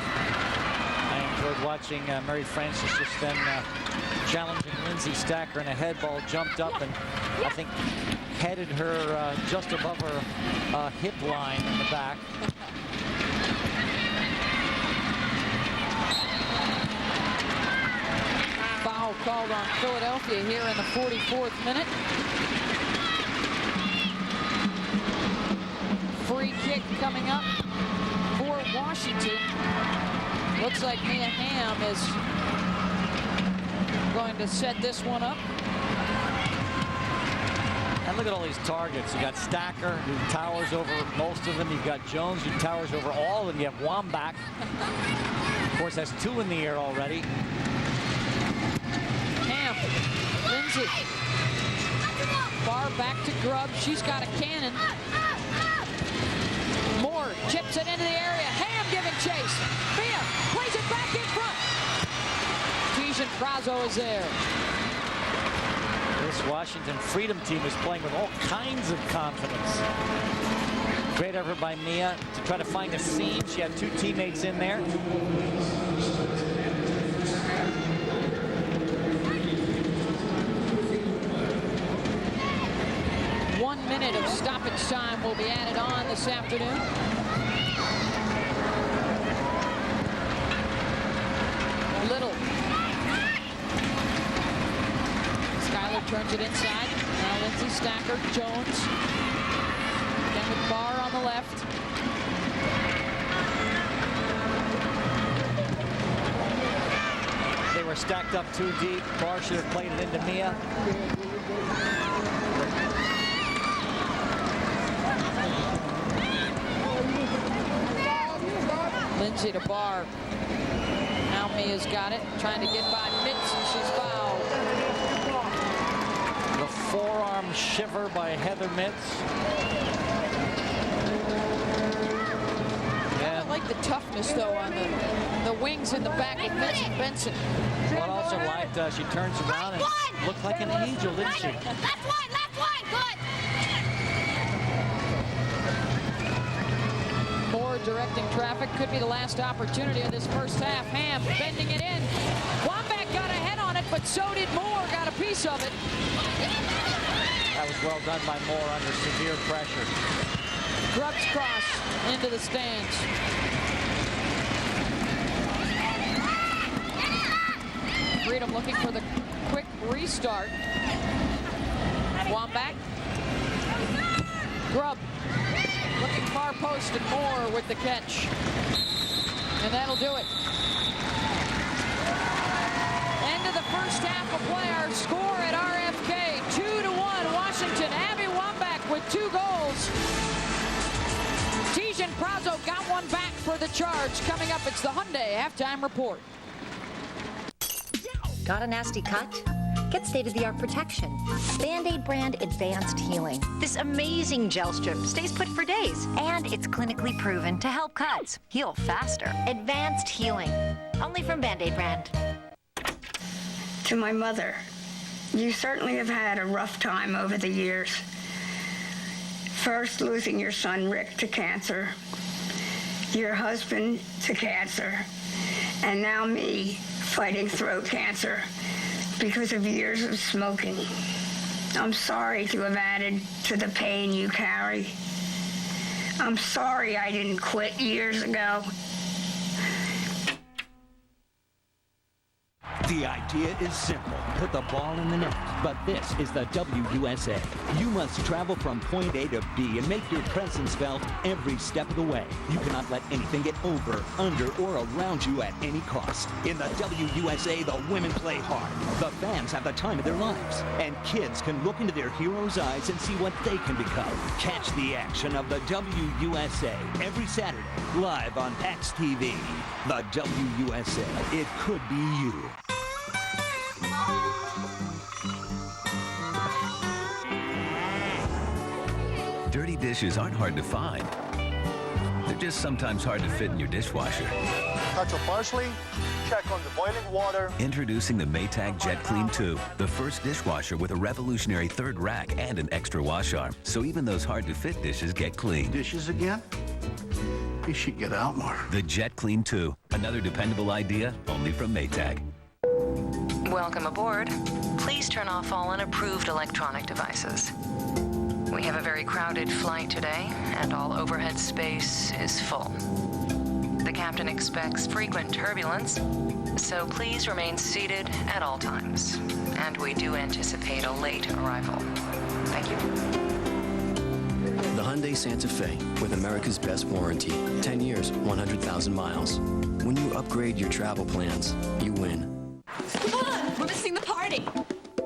I enjoyed watching Mary Francis just then challenging Lindsay Stacker, and a head ball jumped up and I think headed her just above her hip line in the back. Foul called on Philadelphia here in the 44th minute. Free kick coming up for Washington. Looks like Mia Hamm is going to set this one up. And look at all these targets. You got Stacker, who towers over most of them. You've got Jones, who towers over all of them. You have Wambach, of course, has two in the air already. Hamm, Lindsay. Barr back to Grubb. She's got a cannon. Moore chips it into the area. Hamm giving chase. Mia plays it back in front. Tietjen-Prozzo is there. This Washington Freedom team is playing with all kinds of confidence. Great effort by Mia to try to find a seam. She had two teammates in there. 1 minute of stoppage time will be added on this afternoon. Little. Skyler turns it inside. Now Lindsay Stacker, Jones. Again with Barr on the left. They were stacked up too deep. Barr should have played it into Mia. Lindsay to Barr. Now Mia's got it, trying to get by Mitz, and she's fouled. The forearm shiver by Heather Mitz. I like the toughness, though, on the wings in the back of Mitz and Benson. Well, I also liked she turns around and looked like an angel, didn't she? Left one, good. Moore directing traffic. Could be the last opportunity of this first half. Hamm bending it in. Wambach got a head on it, but so did Moore. Got a piece of it. That was well done by Moore under severe pressure. Grubb's cross into the stands. Freedom looking for the quick restart. Wambach. Grubb looking far post, and Moore with the catch. And that'll do it. End of the first half of play. Our score at RFK, 2-1 Washington. Abby Wambach with 2 goals. Tietjen-Prozzo got one back for the Charge. Coming up, it's the Hyundai Halftime Report. Got a nasty cut? Get state-of-the-art protection. Band-Aid brand Advanced Healing. This amazing gel strip stays put for days, and it's clinically proven to help cuts heal faster. Advanced Healing. Only from Band-Aid brand. To my mother, you certainly have had a rough time over the years. First, losing your son Rick to cancer, your husband to cancer, and now me fighting throat cancer because of years of smoking. I'm sorry to have added to the pain you carry. I'm sorry I didn't quit years ago. The idea is simple. Put the ball in the net. But this is the WUSA. You must travel from point A to B and make your presence felt every step of the way. You cannot let anything get over, under, or around you at any cost. In the WUSA, the women play hard. The fans have the time of their lives. And kids can look into their heroes' eyes and see what they can become. Catch the action of the WUSA every Saturday, live on PAX TV. The WUSA. It could be you. Dirty dishes aren't hard to find. They're just sometimes hard to fit in your dishwasher. Touch of parsley, check on the boiling water. Introducing the Maytag Jet Clean 2, the first dishwasher with a revolutionary third rack and an extra wash arm. So even those hard-to-fit dishes get clean. Dishes again? You should get out more. The Jet Clean 2, another dependable idea only from Maytag. Welcome aboard. Please turn off all unapproved electronic devices. We have a very crowded flight today, and all overhead space is full. The captain expects frequent turbulence, so please remain seated at all times. And we do anticipate a late arrival. Thank you. The Hyundai Santa Fe, with America's best warranty. 10 years, 100,000 miles. When you upgrade your travel plans, you win. Come on, we're missing the party.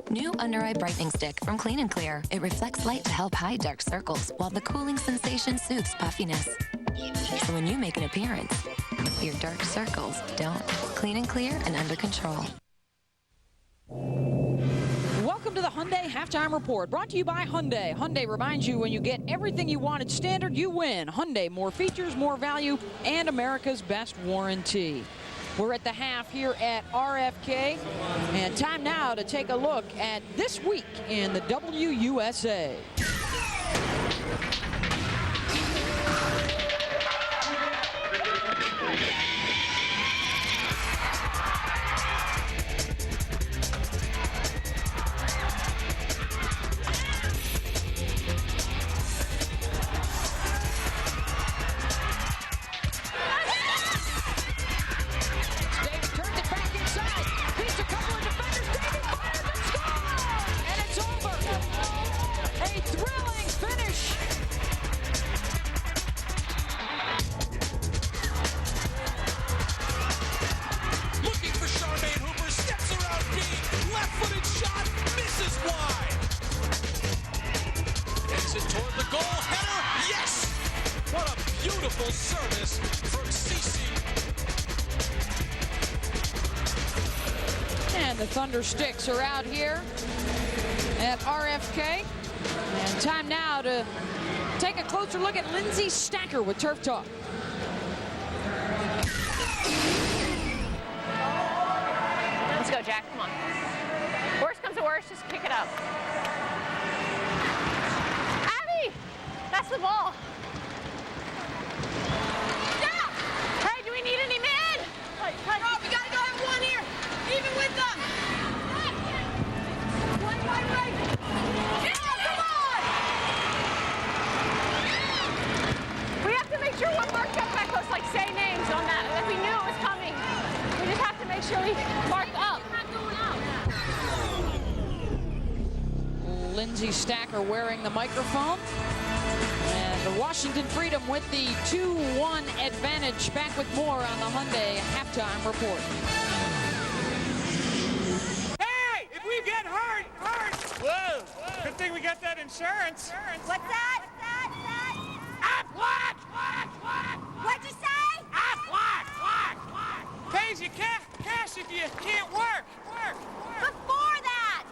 New Under-Eye Brightening Stick from Clean & Clear. It reflects light to help hide dark circles, while the cooling sensation soothes puffiness. So when you make an appearance, your dark circles don't. Clean & Clear and under control. Welcome to the Hyundai Halftime Report, brought to you by Hyundai. Hyundai reminds you when you get everything you wanted standard, you win. Hyundai, more features, more value, and America's best warranty. We're at the half here at RFK, and time now to take a look at this week in the WUSA. Thunder Sticks are out here at RFK. And time now to take a closer look at Lindsay Stacker with Turf Talk. Let's go, Jack. Come on. Worst comes to worst, just pick it up. Abby! That's the ball. Stop! Hey, do we need any men? Rob, we gotta go have one here, even with them. We have to make sure one more cutback post, like say names on that, if we knew it was coming. We just have to make sure we mark up. Lindsay Stacker wearing the microphone. And the Washington Freedom with the 2-1 advantage. Back with more on the Hyundai Halftime Report. Hey, if we get hurt. Whoa. Good thing we got that insurance. What's that? What? What'd you say? Hey, raise your cash if you can't work. Before that!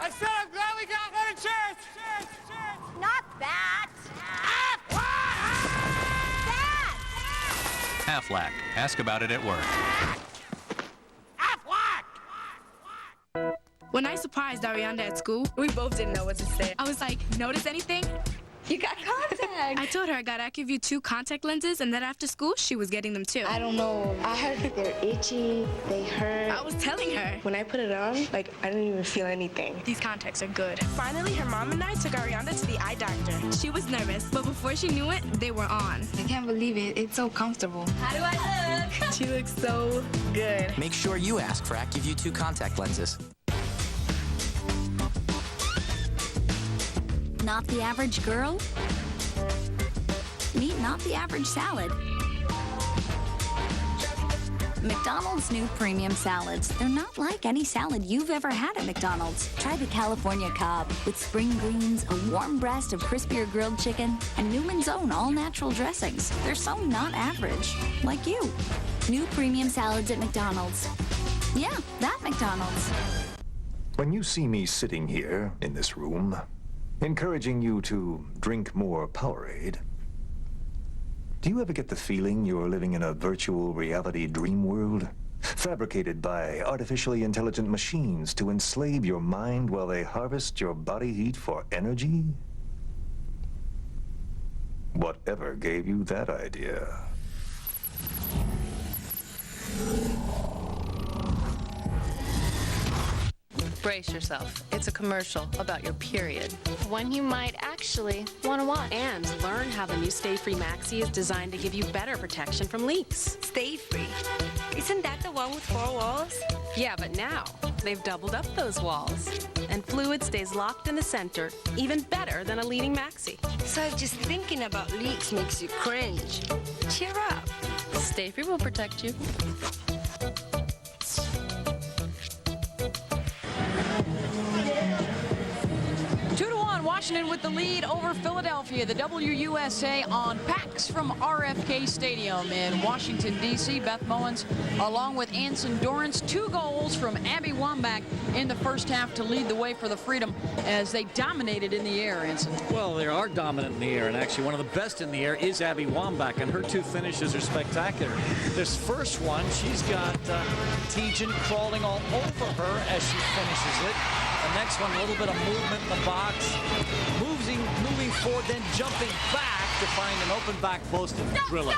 I said I'm glad we got that insurance. Not that! Aflac. Ask about it at work. When I surprised Ariana at school, we both didn't know what to say. I was like, notice anything? You got contact! I told her I got AccuView 2 contact lenses and that after school, she was getting them too. I don't know. I heard they're itchy, they hurt. I was telling her. When I put it on, I didn't even feel anything. These contacts are good. Finally, her mom and I took Ariana to the eye doctor. She was nervous, but before she knew it, they were on. I can't believe it. It's so comfortable. How do I look? She looks so good. Make sure you ask for AccuView 2 contact lenses. Not the average girl? Meet Not the Average Salad. McDonald's new premium salads. They're not like any salad you've ever had at McDonald's. Try the California Cobb with spring greens, a warm breast of crispier grilled chicken, and Newman's Own all-natural dressings. They're so not average, like you. New premium salads at McDonald's. Yeah, that McDonald's. When you see me sitting here in this room, encouraging you to drink more Powerade, do you ever get the feeling you're living in a virtual reality dream world, fabricated by artificially intelligent machines to enslave your mind while they harvest your body heat for energy? Whatever gave you that idea? Brace yourself. It's a commercial about your period. One you might actually want to watch. And learn how the new Stay Free Maxi is designed to give you better protection from leaks. Stay Free. Isn't that the one with 4 walls? Yeah, but now they've doubled up those walls. And fluid stays locked in the center, even better than a leading Maxi. So just thinking about leaks makes you cringe. Cheer up. Stay Free will protect you. 2-1, Washington with the lead over Philadelphia. The WUSA on PAX from RFK Stadium in Washington, D.C. Beth Mowens, along with Anson Dorrance. 2 goals from Abby Wambach in the first half to lead the way for the Freedom as they dominated in the air, Anson. Well, they are dominant in the air, and actually one of the best in the air is Abby Wambach, and her 2 finishes are spectacular. This first one, she's got Tietjen crawling all over her as she finishes it. The next one, a little bit of movement in the box, moving forward, then jumping back to find an open back post and drill it.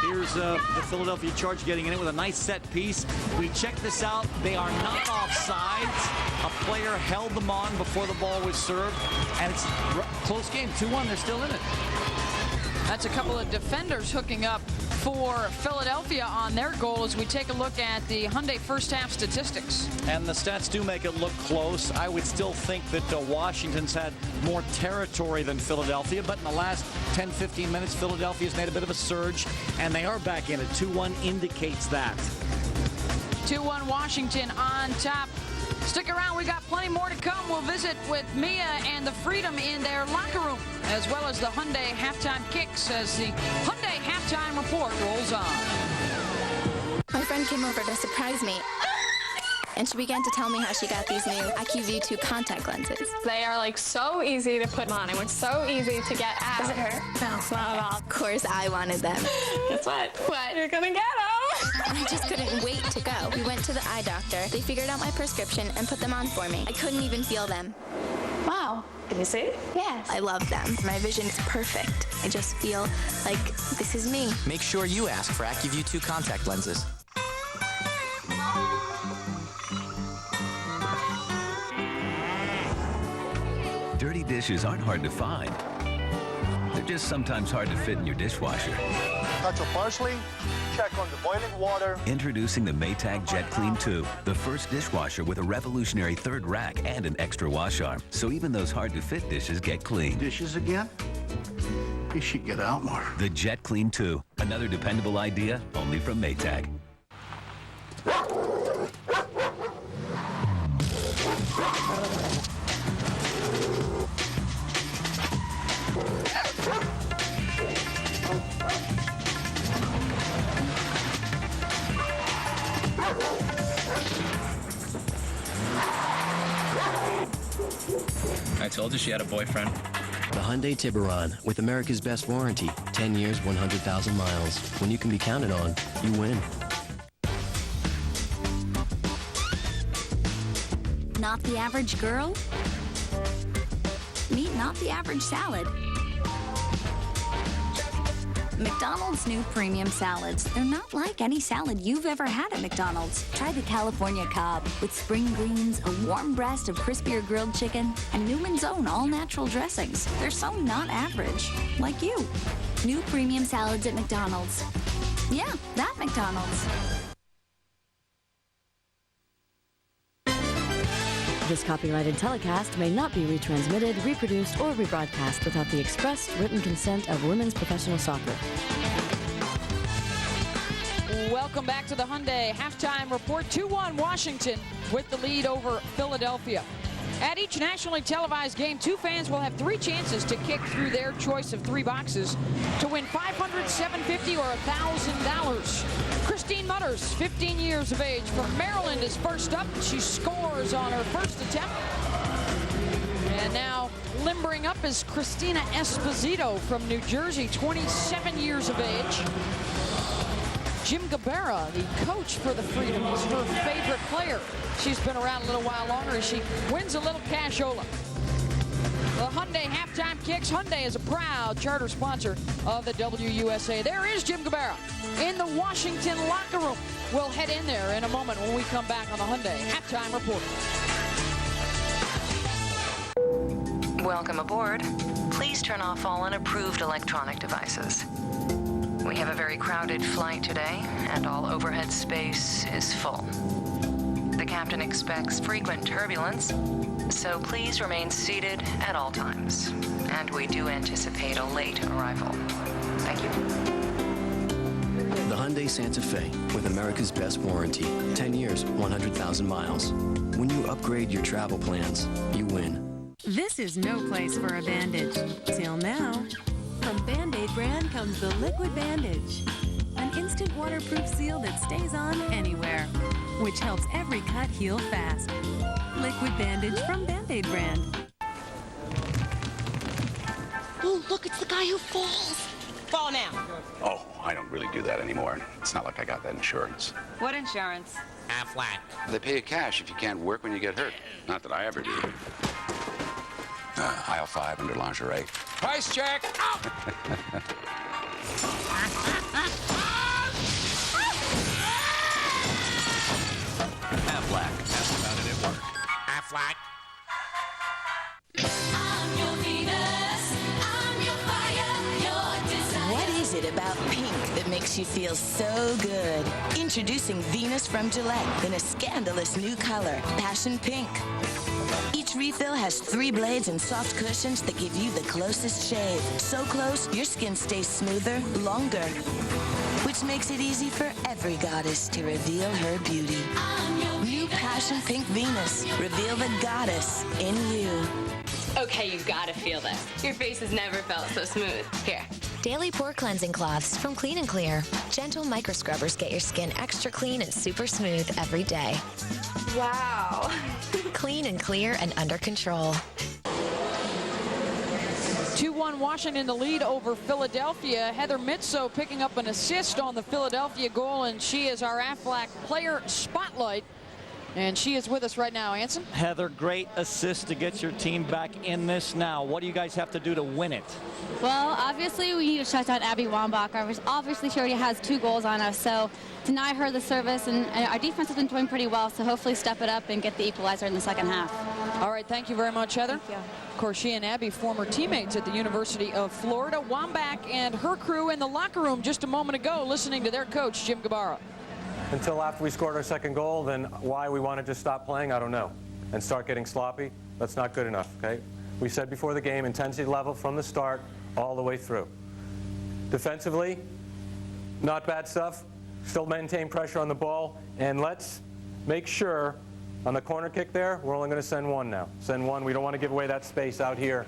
Here's the Philadelphia Charge getting in it with a nice set piece. We check this out. They are not offsides. A player held them on before the ball was served, and it's a close game. 2-1, they're still in it. That's a couple of defenders hooking up for Philadelphia on their goal as we take a look at the Hyundai first half statistics. And the stats do make it look close. I would still think that Washington's had more territory than Philadelphia, but in the last 10-15 minutes, Philadelphia's made a bit of a surge, and they are back in it. 2-1 indicates that. 2-1 Washington on top. Stick around, we got plenty more to come. We'll visit with Mia and the Freedom in their locker room, as well as the Hyundai halftime kicks as the Hyundai halftime report rolls on. My friend came over to surprise me, and she began to tell me how she got these new AccuView 2 contact lenses. They are like so easy to put on. It was so easy to get out. Does it hurt? No, it's not at all. Of course I wanted them. Guess what? What? You're gonna get them. I just couldn't wait to go. We went to the eye doctor. They figured out my prescription and put them on for me. I couldn't even feel them. Wow. Can you see? Yes. I love them. My vision is perfect. I just feel like this is me. Make sure you ask for AccuView 2 contact lenses. Dirty dishes aren't hard to find. They're just sometimes hard to fit in your dishwasher. Touch of parsley, check on the boiling water. Introducing the Maytag Jet Clean 2, the first dishwasher with a revolutionary 3rd rack and an extra wash arm. So even those hard-to-fit dishes get clean. Dishes again? You should get out more. The Jet Clean 2, another dependable idea only from Maytag. I told you she had a boyfriend. The Hyundai Tiburon, with America's best warranty, 10 years, 100,000 miles. When you can be counted on, you win. Not the average girl? Meet not the average salad. McDonald's new premium salads. They're not like any salad you've ever had at McDonald's. Try the California Cobb with spring greens, a warm breast of crispier grilled chicken, and Newman's Own all-natural dressings. They're so not average, like you. New premium salads at McDonald's. Yeah, that McDonald's. This copyrighted telecast may not be retransmitted, reproduced, or rebroadcast without the express written consent of Women's Professional Soccer. Welcome back to the Hyundai halftime report. 2-1 Washington with the lead over Philadelphia. At each nationally televised game, two fans will have 3 chances to kick through their choice of 3 boxes to win $500, $750, or $1,000. Christine Mutters, 15 years of age, from Maryland, is first up. She scores on her first attempt. And now limbering up is Christina Esposito from New Jersey, 27 years of age. Jim Gabera, the coach for the Freedom, is her favorite player. She's been around a little while longer as she wins a little cashola. The Hyundai halftime kicks. Hyundai is a proud charter sponsor of the WUSA. There is Jim Gabera in the Washington locker room. We'll head in there in a moment when we come back on the Hyundai halftime report. Welcome aboard. Please turn off all unapproved electronic devices. We have a very crowded flight today, and all overhead space is full. The captain expects frequent turbulence, so please remain seated at all times. And we do anticipate a late arrival. Thank you. The Hyundai Santa Fe, with America's best warranty, 10 years, 100,000 miles. When you upgrade your travel plans, you win. This is no place for a bandage. Till now. From Band-Aid brand comes the Liquid Bandage, an instant waterproof seal that stays on anywhere, which helps every cut heal fast. Liquid Bandage from Band-Aid brand. Oh, look, it's the guy who falls. Fall now. Oh, I don't really do that anymore. It's not like I got that insurance. What insurance? Aflac. They pay you cash if you can't work when you get hurt. Not that I ever do. Aisle 5 under lingerie. Price check. Aflac. Ask about it at work. Aflac. I'm your Venus. I'm your fire. Your desire. What is it about pink that makes you feel so good? Introducing Venus from Gillette in a scandalous new color, Passion Pink. Each refill has 3 blades and soft cushions that give you the closest shave. So close, your skin stays smoother, longer. Which makes it easy for every goddess to reveal her beauty. New Passion Pink Venus. Reveal the goddess in you. Okay, you've got to feel this. Your face has never felt so smooth. Here. Daily pore cleansing cloths from Clean and Clear. Gentle micro scrubbers get your skin extra clean and super smooth every day. Wow. Clean and clear and under control. 2-1 Washington, the lead over Philadelphia. Heather Mitso picking up an assist on the Philadelphia goal, and she is our Aflac player spotlight. And she is with us right now. Anson? Heather, great assist to get your team back in this now. What do you guys have to do to win it? Well, obviously we need to shut down Abby Wambach. Obviously she already has 2 goals on us, so deny her the service, and our defense has been doing pretty well, so hopefully step it up and get the equalizer in the second half. All right, thank you very much, Heather. Thank you. Of course, she and Abby, former teammates at the University of Florida. Wambach and her crew in the locker room just a moment ago listening to their coach, Jim Gabera. Until after we scored our second goal, then why we want to just stop playing, I don't know, and start getting sloppy. That's not good enough, okay? We said before the game, intensity level from the start all the way through. Defensively, not bad stuff. Still maintain pressure on the ball, and let's make sure on the corner kick there, we're only going to send 1 now. Send 1. We don't want to give away that space out here,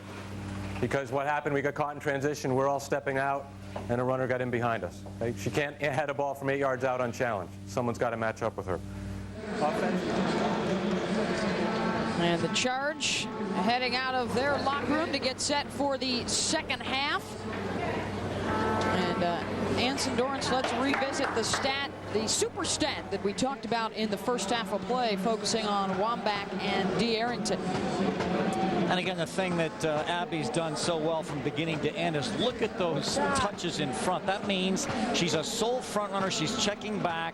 because what happened, we got caught in transition. We're all stepping out, and a runner got in behind us. Okay? She can't head a ball from 8 yards out unchallenged. Someone's got to match up with her. And the Charge heading out of their locker room to get set for the second half. And Anson Dorrance, let's revisit the super stat that we talked about in the first half of play, focusing on Wambach and D. Arrington. And again, the thing that Abby's done so well from beginning to end is look at those touches in front. That means she's a sole front runner. She's checking back,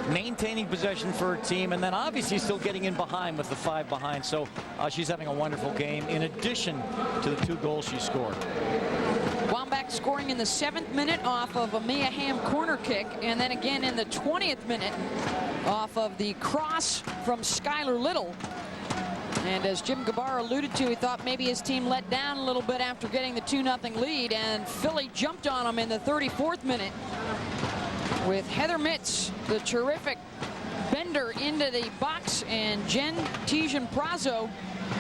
maintaining possession for her team, and then obviously still getting in behind with the 5 behind. So she's having a wonderful game in addition to the 2 goals she scored. Wambach scoring in the 7th minute off of a Mia Hamm corner kick, and then again in the 20th minute off of the cross from Skylar Little. And as Jim Gabar alluded to, he thought maybe his team let down a little bit after getting the 2-0 lead, and Philly jumped on him in the 34th minute with Heather Mitz, the terrific bender into the box, and Jen Tietjen-Prozzo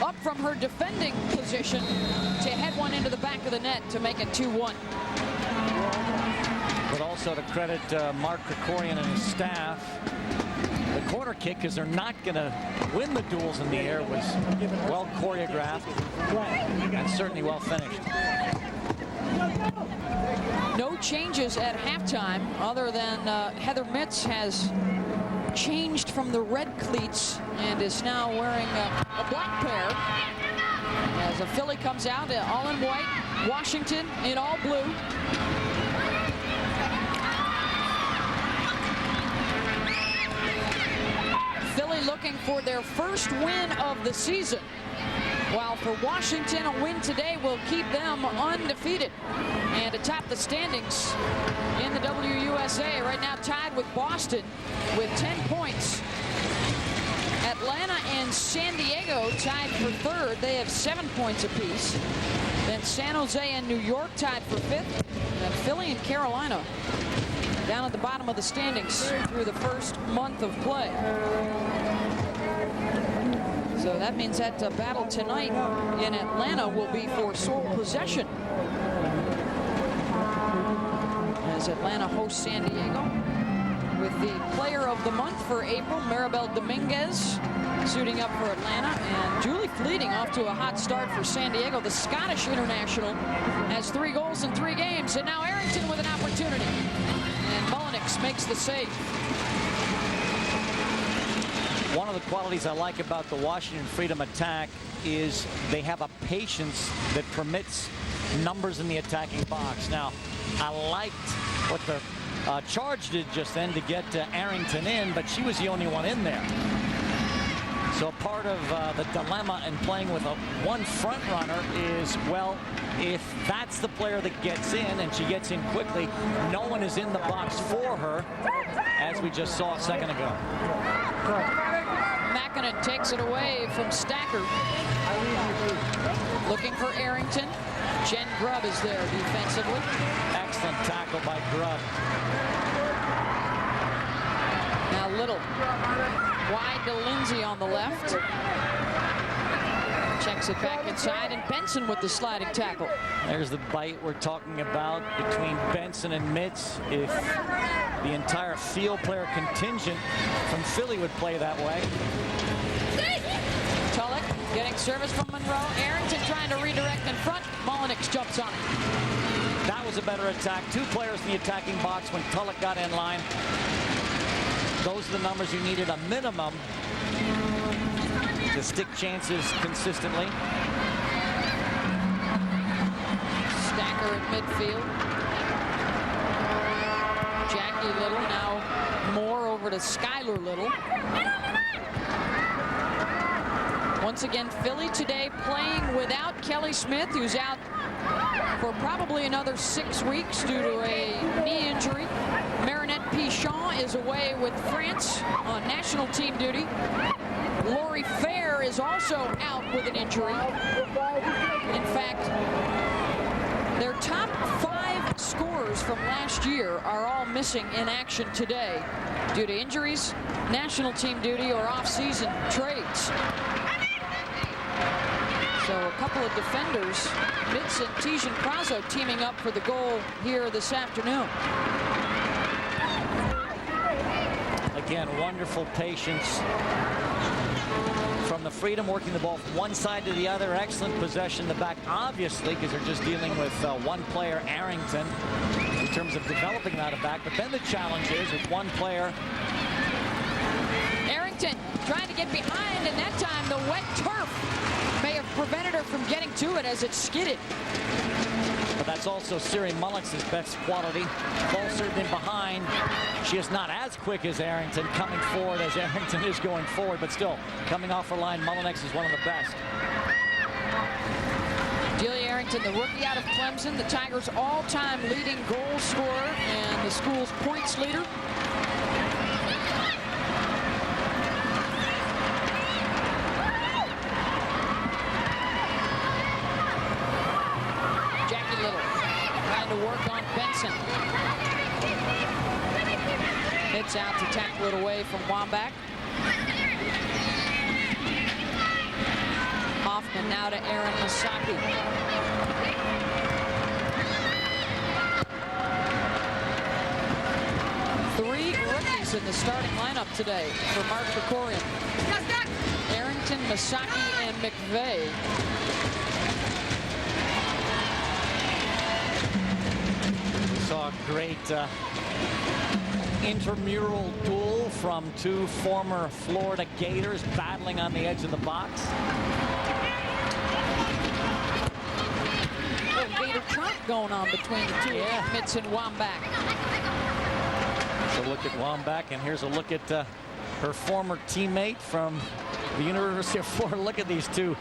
up from her defending position to head one into the back of the net to make it 2-1. But also to credit Mark Krikorian and his staff, the corner kick, because they're not going to win the duels in the air, was well choreographed and certainly well finished. No changes at halftime other than Heather Mitz has changed from the red cleats and is now wearing a black pair. As a Philly comes out all in white, Washington in all blue. Philly looking for their first win of the season, while for Washington a win today will keep them undefeated and atop the standings in the WUSA. Right now tied with Boston with 10 points. Atlanta and San Diego tied for 3rd. They have 7 points apiece. Then San Jose and New York tied for 5th. And Philly and Carolina down at the bottom of the standings through the first month of play. So that means that battle tonight in Atlanta will be for sole possession, as Atlanta hosts San Diego, with the player of the month for April, Maribel Dominguez, suiting up for Atlanta, and Julie Fleeting off to a hot start for San Diego. The Scottish international has 3 goals in 3 games, and now Arrington with an opportunity, and Mullenix makes the save. One of the qualities I like about the Washington Freedom attack is they have a patience that permits numbers in the attacking box. Now, I liked what the Charge did just then to get Arrington in, but she was the only one in there. So part of the dilemma in playing with one front runner is, well, if that's the player that gets in and she gets in quickly, no one is in the box for her, as we just saw a second ago. Makinen takes it away from Stacker. Looking for Arrington. Jen Grubb is there defensively. Excellent tackle by Grubb. Now Little. Wide to Lindsay on the left. Checks it back inside, and Benson with the sliding tackle. There's the bite we're talking about between Benson and Mitz. If the entire field player contingent from Philly would play that way. Tulloch getting service from Monroe. Arrington trying to redirect in front. Mullenix jumps on it. That was a better attack. 2 players in the attacking box when Tulloch got in line. Those are the numbers you needed, a minimum, to stick chances consistently. Stacker at midfield. Jackie Little, now Moore over to Skylar Little. Once again, Philly today playing without Kelly Smith, who's out for probably another 6 weeks due to a knee injury. Marinette Pichon is away with France on national team duty. Lori Fair is also out with an injury. In fact, their top 5 scorers from last year are all missing in action today due to injuries, national team duty, or off-season trades. So a couple of defenders, Mitz and Tietjen-Prozzo, teaming up for the goal here this afternoon. Again, wonderful patience from the Freedom, working the ball from one side to the other. Excellent possession the back, obviously, because they're just dealing with one player, Arrington, in terms of developing that at back. But then the challenge is with one player. Arrington trying to get behind, and that time the wet turf may have prevented her from getting to it as it skidded. But that's also Siri Mullins's best quality. Ball served in behind. She is not as quick as Arrington coming forward as Arrington is going forward, but still coming off her line, Mullinex is one of the best. Delia Arrington, the rookie out of Clemson, the Tigers' all-time leading goal scorer and the school's points leader. To work on Benson. It's out to tackle it away from Wambach. Hoffman now to Aaron Masaki. Three rookies in the starting lineup today for Mark Krikorian. Arrington, Masaki, and McVeigh. Saw a great intramural duel from two former Florida Gators battling on the edge of the box. A little Gator trot going on between the two, Mitz and Wambach. So look at Wambach, and here's a look at her former teammate from the University of Florida. Look at these two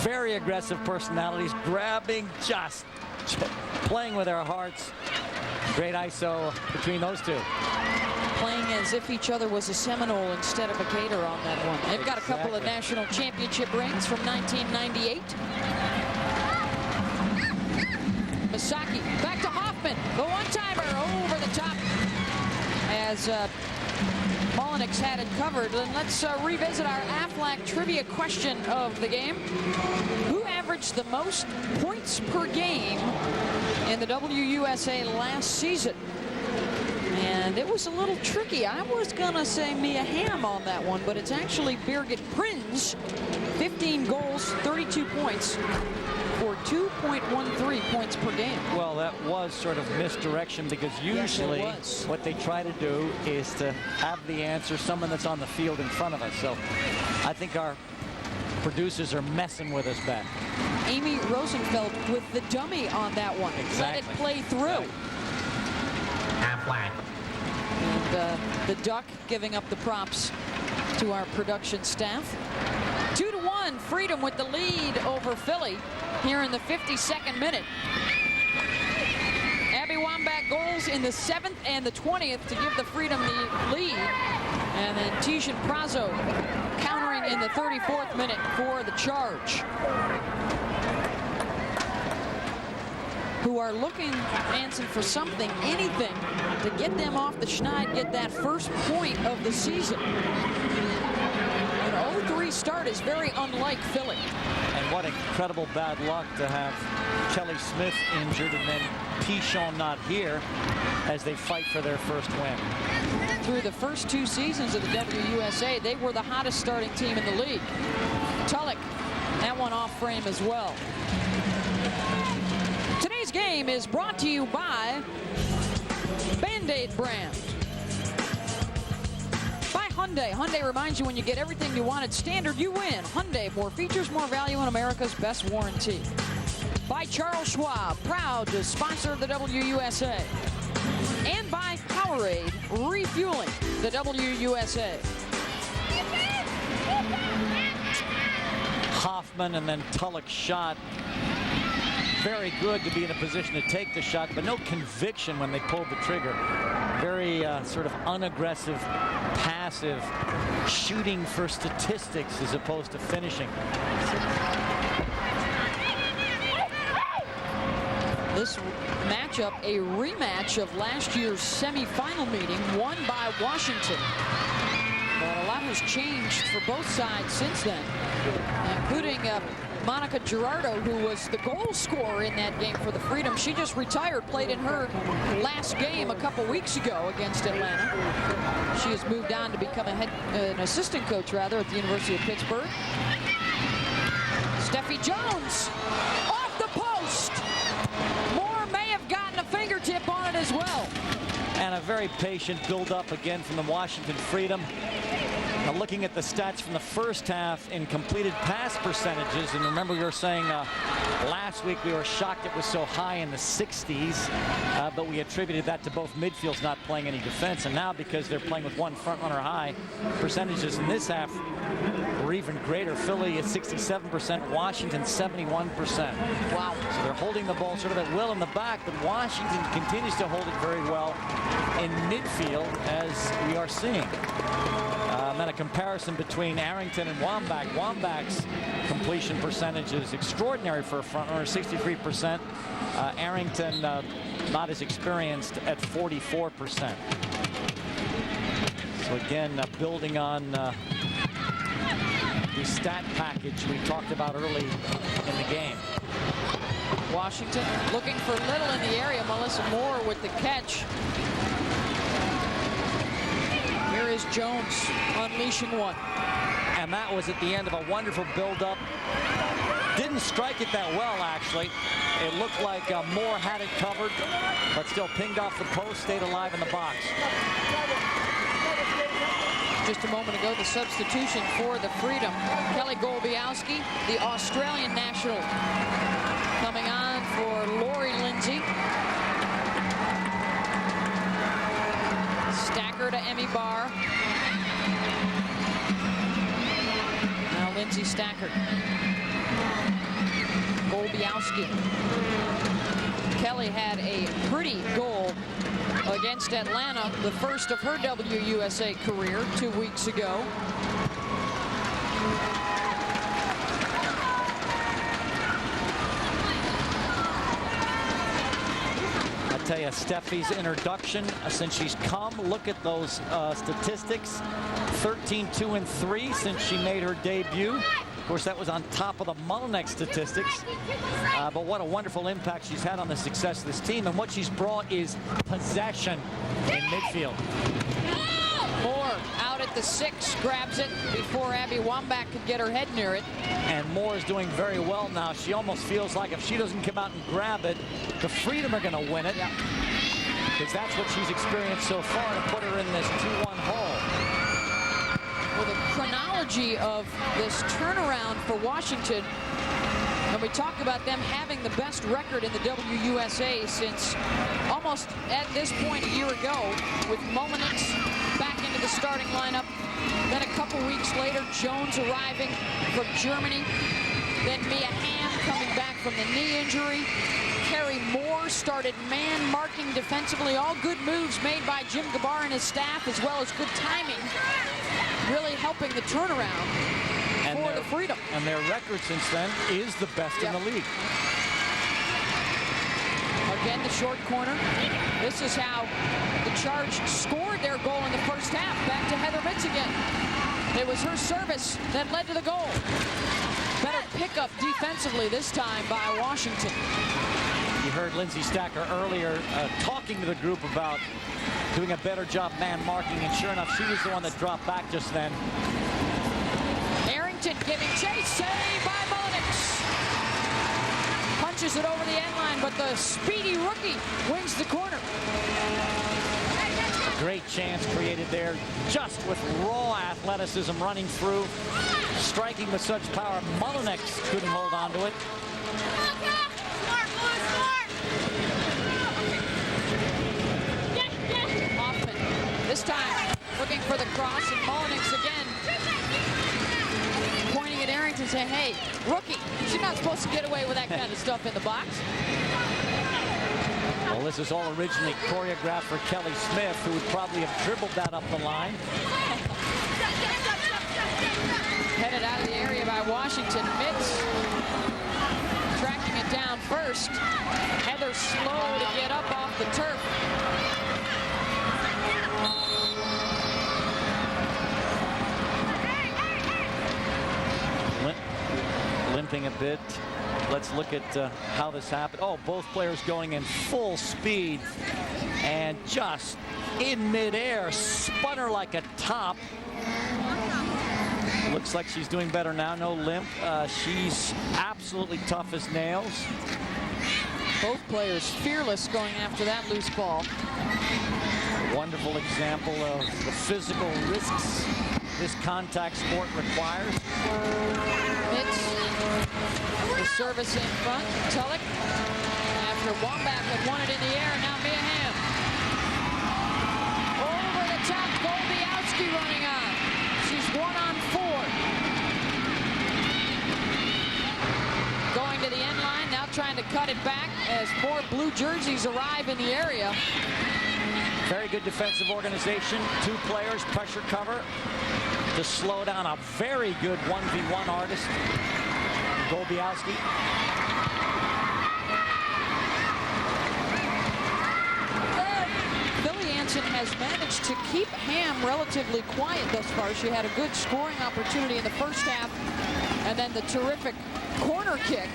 very aggressive personalities, grabbing, just playing with their hearts. Great ISO between those two. Playing as if each other was a Seminole instead of a Gator on that one. They've got a couple of national championship rings from 1998. Masaki back to Hoffman. The one-timer over the top as Mullinex had it covered. And let's revisit our Aflac trivia question of the game. Who averaged the most points per game in the WUSA last season? And it was a little tricky. I was going to say Mia Hamm on that one, but it's actually Birgit Prinz. 15 goals, 32 points for 2.13 points per game. Well, that was sort of misdirection, because usually what they try to do is to have the answer, someone that's on the field in front of us. So I think our producers are messing with us, Ben. Amy Rosenfeld with the dummy on that one. Exactly. Let it play through. Half-flat. And the Duck giving up the props to our production staff. 2-1, Freedom with the lead over Philly here in the 52nd minute. Abby Wambach goals in the 7th and the 20th to give the Freedom the lead. And then Tietjen-Prozzo countering in the 34th minute for the Charge, who are looking, Anson, for something, anything, to get them off the schneid, get that first point of the season. An 0-3 start is very unlike Philly. And what incredible bad luck to have Kelly Smith injured and then Pichon not here as they fight for their first win. Through the first two seasons of the WUSA, they were the hottest starting team in the league. Tulloch, that one off frame as well. Today's game is brought to you by Band-Aid brand. By Hyundai. Hyundai reminds you, when you get everything you want at Standard, you win. Hyundai, more features, more value, and America's best warranty. By Charles Schwab, proud to sponsor the WUSA. And by Powerade, refueling the WUSA. Hoffman and then Tulloch shot. Very good to be in a position to take the shot, but no conviction when they pulled the trigger. Very sort of unaggressive, passive, shooting for statistics as opposed to finishing. This matchup, a rematch of last year's semifinal meeting, won by Washington. But a lot has changed for both sides since then, including Monica Gerardo, who was the goal scorer in that game for the Freedom. She just retired, played in her last game a couple weeks ago against Atlanta. She has moved on to become an assistant coach, rather, at the University of Pittsburgh. Steffi Jones off the post. Moore may have gotten a fingertip on it as well. And a very patient build-up again from the Washington Freedom. Now looking at the stats from the first half in completed pass percentages, and remember we were saying last week we were shocked it was so high in the 60s, but we attributed that to both midfields not playing any defense, and now because they're playing with one front runner high, percentages in this half were even greater. Philly at 67%, Washington 71%. Wow. So they're holding the ball sort of at will in the back, but Washington continues to hold it very well in midfield, as we are seeing. And a comparison between Arrington and Wambach. Wambach's completion percentage is extraordinary for a front runner, 63%. Arrington not as experienced at 44%. So again, building on the stat package we talked about early in the game. Washington looking for little in the area. Melissa Moore with the catch. Here is Jones unleashing one. And that was at the end of a wonderful build-up. Didn't strike it that well, actually. It looked like Moore had it covered, but still pinged off the post, stayed alive in the box. Just a moment ago, the substitution for the Freedom. Kelly Golbiowski, the Australian national, coming on for Lori Lindsay. Stacker to Emmy Barr. Now Lindsay Stacker. Golbiowski. Kelly had a pretty goal against Atlanta, the first of her WUSA career 2 weeks ago. Tell you, Steffi's introduction since she's come, look at those statistics. 13-2-3 since she made her debut. Of course, that was on top of the Mullinex statistics. But what a wonderful impact she's had on the success of this team. And what she's brought is possession in midfield. Moore out at the 6, grabs it before Abby Wambach could get her head near it. And Moore is doing very well now. She almost feels like if she doesn't come out and grab it, the Freedom are going to win it. Because that's what she's experienced so far to put her in this 2-1 hole. Well, the chronology of this turnaround for Washington, and we talk about them having the best record in the WUSA since almost at this point a year ago, with Mullinex back into the starting lineup. Then a couple weeks later, Jones arriving from Germany. Then Mia Hamm coming back from the knee injury. Carrie Moore started man-marking defensively. All good moves made by Jim Gabar and his staff, as well as good timing, really helping the turnaround for the Freedom. And their record since then is the best in the league. Again, the short corner. This is how the Charge scored their goal in the first half. Back to Heather Mitz again. It was her service that led to the goal. Better pickup defensively this time by Washington. You heard Lindsay Stacker earlier talking to the group about doing a better job man-marking, and sure enough, she was the one that dropped back just then. Arrington giving chase, saved by Mullinex. Punches it over the end line, but the speedy rookie wins the corner. A great chance created there, just with raw athleticism running through, striking with such power. Mullinex couldn't hold on to it. Hoffman, this time looking for the cross, and Mullinex again pointing at Arrington, saying, hey, rookie, you're not supposed to get away with that kind of stuff in the box. Well, this is all originally choreographed for Kelly Smith, who would probably have dribbled that up the line. Headed out of the area by Washington. Mitz tracking it down first. Heather slow to get up off the turf. limping a bit. Let's look at how this happened. Oh, both players going in full speed and just in midair, spun her like a top. Looks like she's doing better now. No limp. She's absolutely tough as nails. Both players fearless going after that loose ball. Wonderful example of the physical risks this contact sport requires. Mitz, the service in front. Tulloch, after Wambach had won it in the air, now Mia Hamm. Over the top, Golbiowski running on. She's 1-on-4. Going to the end line, now trying to cut it back as more blue jerseys arrive in the area. Very good defensive organization. Two players, pressure cover to slow down a very good 1v1 artist, Golbiowski. Billy Anson has managed to keep Hamm relatively quiet thus far. She had a good scoring opportunity in the first half, and then the terrific corner kick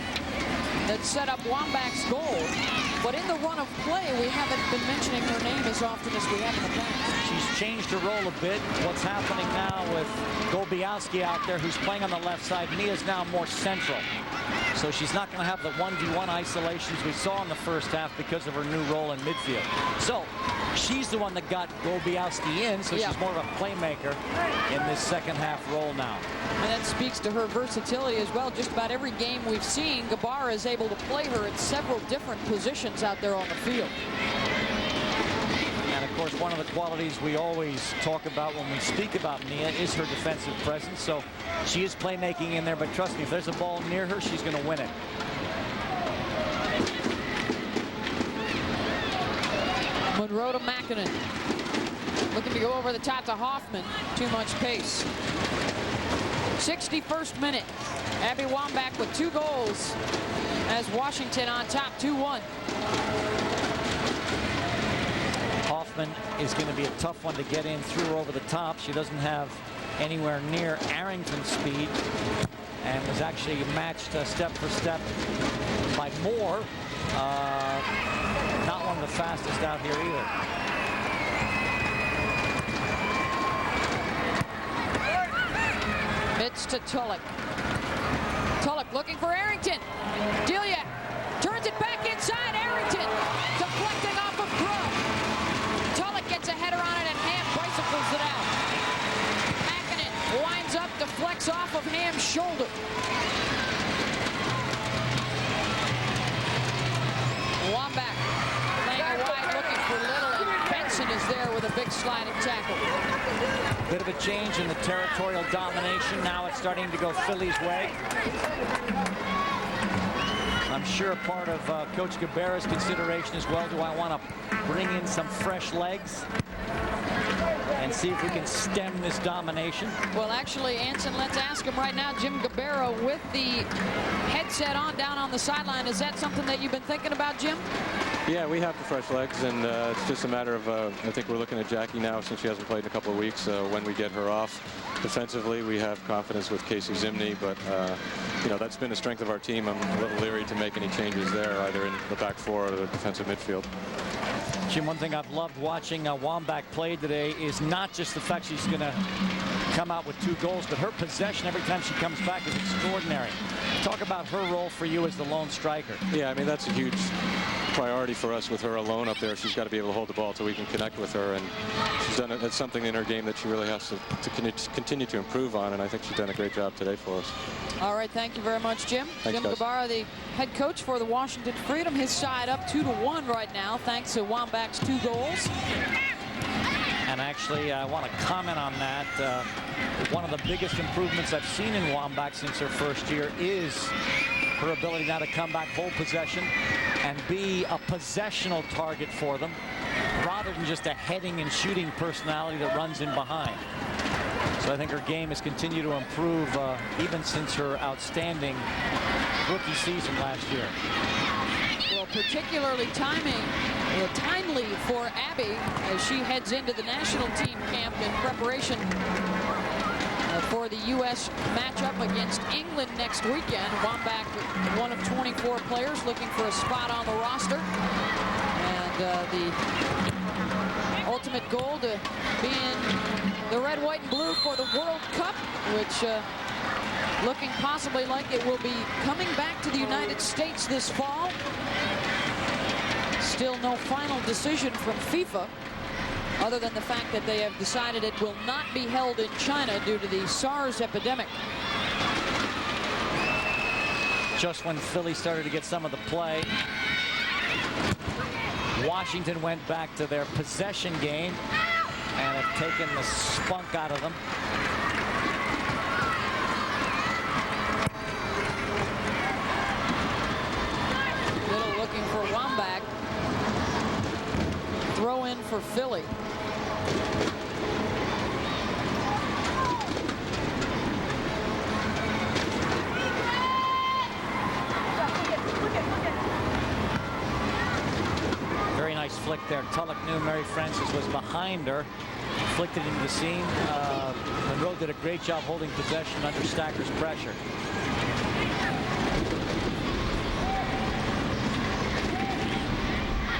that set up Wambach's goal. But in the run of play, we haven't been mentioning her name as often as we have in the past. She's changed her role a bit. What's happening now with Golbiowski out there, who's playing on the left side, Mia's now more central. So she's not going to have the 1v1 isolations we saw in the first half because of her new role in midfield. So she's the one that got Golbiowski in, so she's more of a playmaker in this second half role now. And that speaks to her versatility as well. Just about every game we've seen, Gabara is able to play her at several different positions out there on the field. And of course, one of the qualities we always talk about when we speak about Mia is her defensive presence. So she is playmaking in there, but trust me, if there's a ball near her, she's going to win it. Monroe to Makinen. Looking to go over the top to Hoffman. Too much pace. 61st minute. Abby Wambach with 2 goals as Washington on top 2-1. Hoffman is going to be a tough one to get in through over the top. She doesn't have anywhere near Arrington's speed and was actually matched step for step by Moore. Not one of the fastest out here either. Mitz to Tulloch. Tulloch looking for Arrington. Delia turns it back inside. Arrington deflecting off of Crow. Tulloch gets a header on it and Hamm bicycles it out. Makinen winds up, deflects off of Hamm's shoulder. Wambach laying it wide looking for Little, and Benson is there with a big sliding tackle. Bit of a change in the territorial domination. Now it's starting to go Philly's way. I'm sure part of Coach Gabera's consideration as well. Do I want to bring in some fresh legs and see if we can stem this domination? Well, actually, Anson, let's ask him right now. Jim Gabera with the headset on down on the sideline. Is that something that you've been thinking about, Jim? Yeah, we have the fresh legs, and it's just a matter of, I think we're looking at Jackie now since she hasn't played in a couple of weeks. When we get her off defensively, we have confidence with Casey Zimney, but you know, that's been the strength of our team. I'm a little leery to make any changes there, either in the back four or the defensive midfield. Jim, one thing I've loved watching Wambach play today is not just the fact she's going to come out with 2 goals, but her possession every time she comes back is extraordinary. Talk about her role for you as the lone striker. Yeah, I mean, that's a huge priority for us with her alone up there. She's got to be able to hold the ball so we can connect with her, and she's done it. That's something in her game that she really has to continue to improve on, and I think she's done a great job today for us. All right, thank you very much, Jim. Thanks, Jim guys. Gabara, the head coach for the Washington Freedom, his side up 2-1 right now, thanks to Wambach's 2 goals. And actually, I want to comment on that. One of the biggest improvements I've seen in Wambach since her first year is her ability now to come back, hold possession, and be a possessional target for them, rather than just a heading and shooting personality that runs in behind. So I think her game has continued to improve even since her outstanding rookie season last year. Well, particularly timely for Abby as she heads into the national team camp in preparation for the U.S. matchup against England next weekend. Wambach, one of 24 players looking for a spot on the roster. And the ultimate goal to be in the red, white, and blue for the World Cup, which looking possibly like it will be coming back to the United States this fall. Still no final decision from FIFA, other than the fact that they have decided it will not be held in China due to the SARS epidemic. Just when Philly started to get some of the play, Washington went back to their possession game and have taken the spunk out of them. Little looking for Wambach. Throw in for Philly. Very nice flick there. Tulloch knew Mary Frances was behind her. Flicked it into the seam. Monroe did a great job holding possession under Stacker's pressure.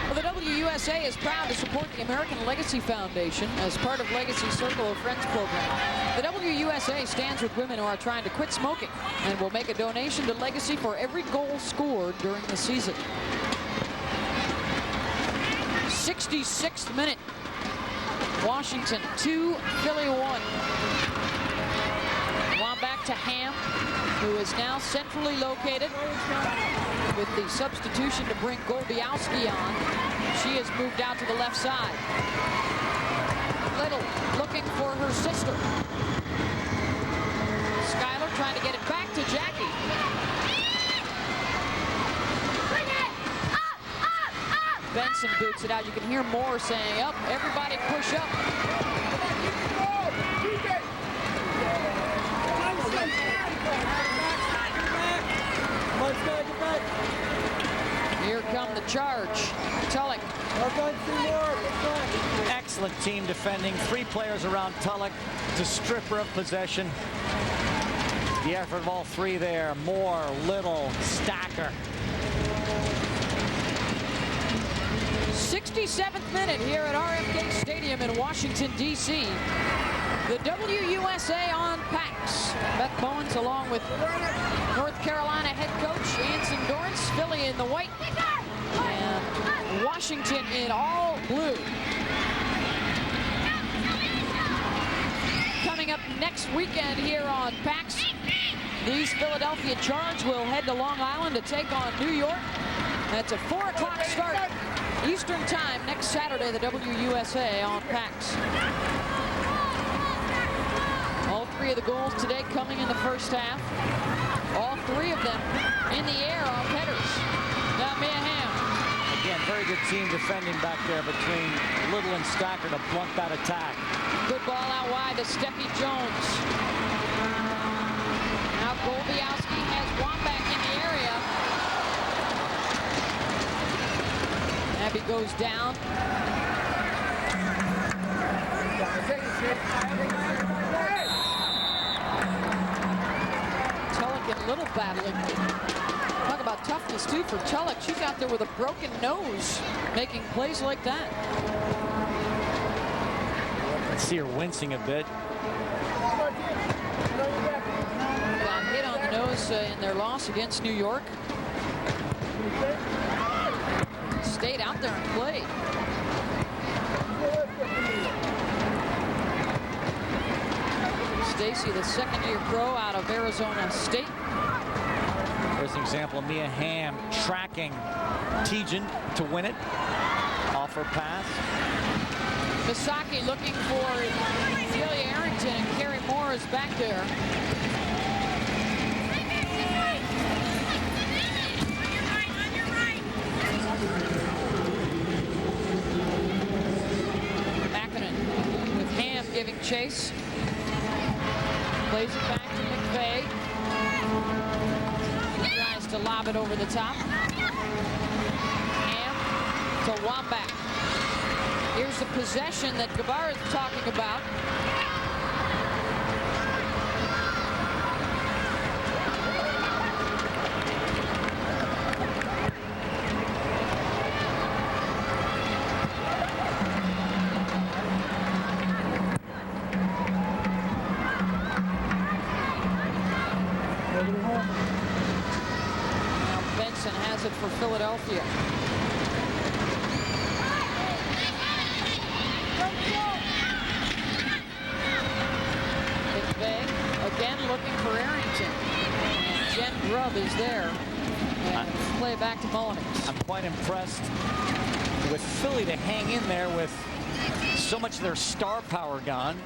Well, the WUSA is proud to support the American Legacy Foundation as part of Legacy Circle of Friends program. The WUSA stands with women who are trying to quit smoking and will make a donation to Legacy for every goal scored during the season. 66th minute. Washington 2, Philly 1. Wambach to Hamm, who is now centrally located with the substitution to bring Golbiowski on. She has moved out to the left side. Little looking for her sister. Skyler trying to get it back to Jackie. Benson boots it out. You can hear Moore saying, up, everybody push up. Here come the charge. Tulloch. Excellent team defending. 3 players around Tulloch to strip her of possession. The effort of all 3 there. Moore, Little, Stacker. 67th minute here at RFK Stadium in Washington, D.C. The WUSA on PAX. Beth Bowens along with North Carolina head coach Anson Dorrance. Philly in the white and Washington in all blue. Coming up next weekend here on PAX, these Philadelphia Charge will head to Long Island to take on New York. That's a 4 o'clock start Eastern time next Saturday, the WUSA on PAX. All 3 of the goals today coming in the first half. All 3 of them in the air off headers. Now Mia Hamm. Again, very good team defending back there between Little and Stacker to blunt that attack. Good ball out wide to Steffi Jones. Now Golbiowski has Wambach in the area. Abby goes down. Tulloch and Little battling. Talk about toughness too for Tulloch. She's out there with a broken nose making plays like that. I see her wincing a bit. Got hit on the nose in their loss against New York. Stayed out there and played. Stacy, the second-year pro out of Arizona State. There's an example of Mia Hamm tracking Tietjen to win it. Off her pass. Misaki looking for Celia Arrington, and Carrie Moore is back there. Mackinnon with Hamm giving chase. Plays it back to McVeigh. He tries to lob it over the top. Hamm to Wambach. Here's the possession that Guevara is talking about. Now Benson has it for Philadelphia. McVeigh again looking for Arrington. And Jen Grubb is there. And play it back to Mullins. I'm quite impressed with Philly to hang in there with so much of their star power gone.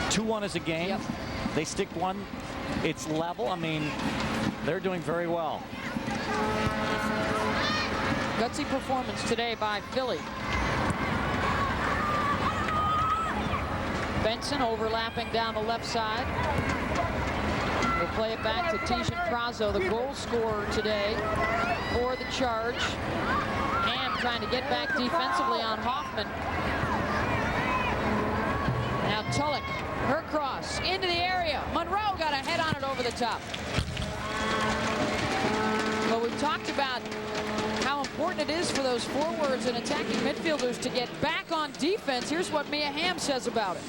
2-1 is a game. Yep. They stick one. It's level. I mean, they're doing very well. Gutsy performance today by Philly. Benson overlapping down the left side. We'll play it back to Tietjen-Prozzo, the goal scorer today for the Charge. Hamm trying to get back defensively on Hoffman. Now Tulloch, her cross into the area. Monroe got a head on it over the top. But we've talked about how important it is for those forwards and attacking midfielders to get back on defense. Here's what Mia Hamm says about it.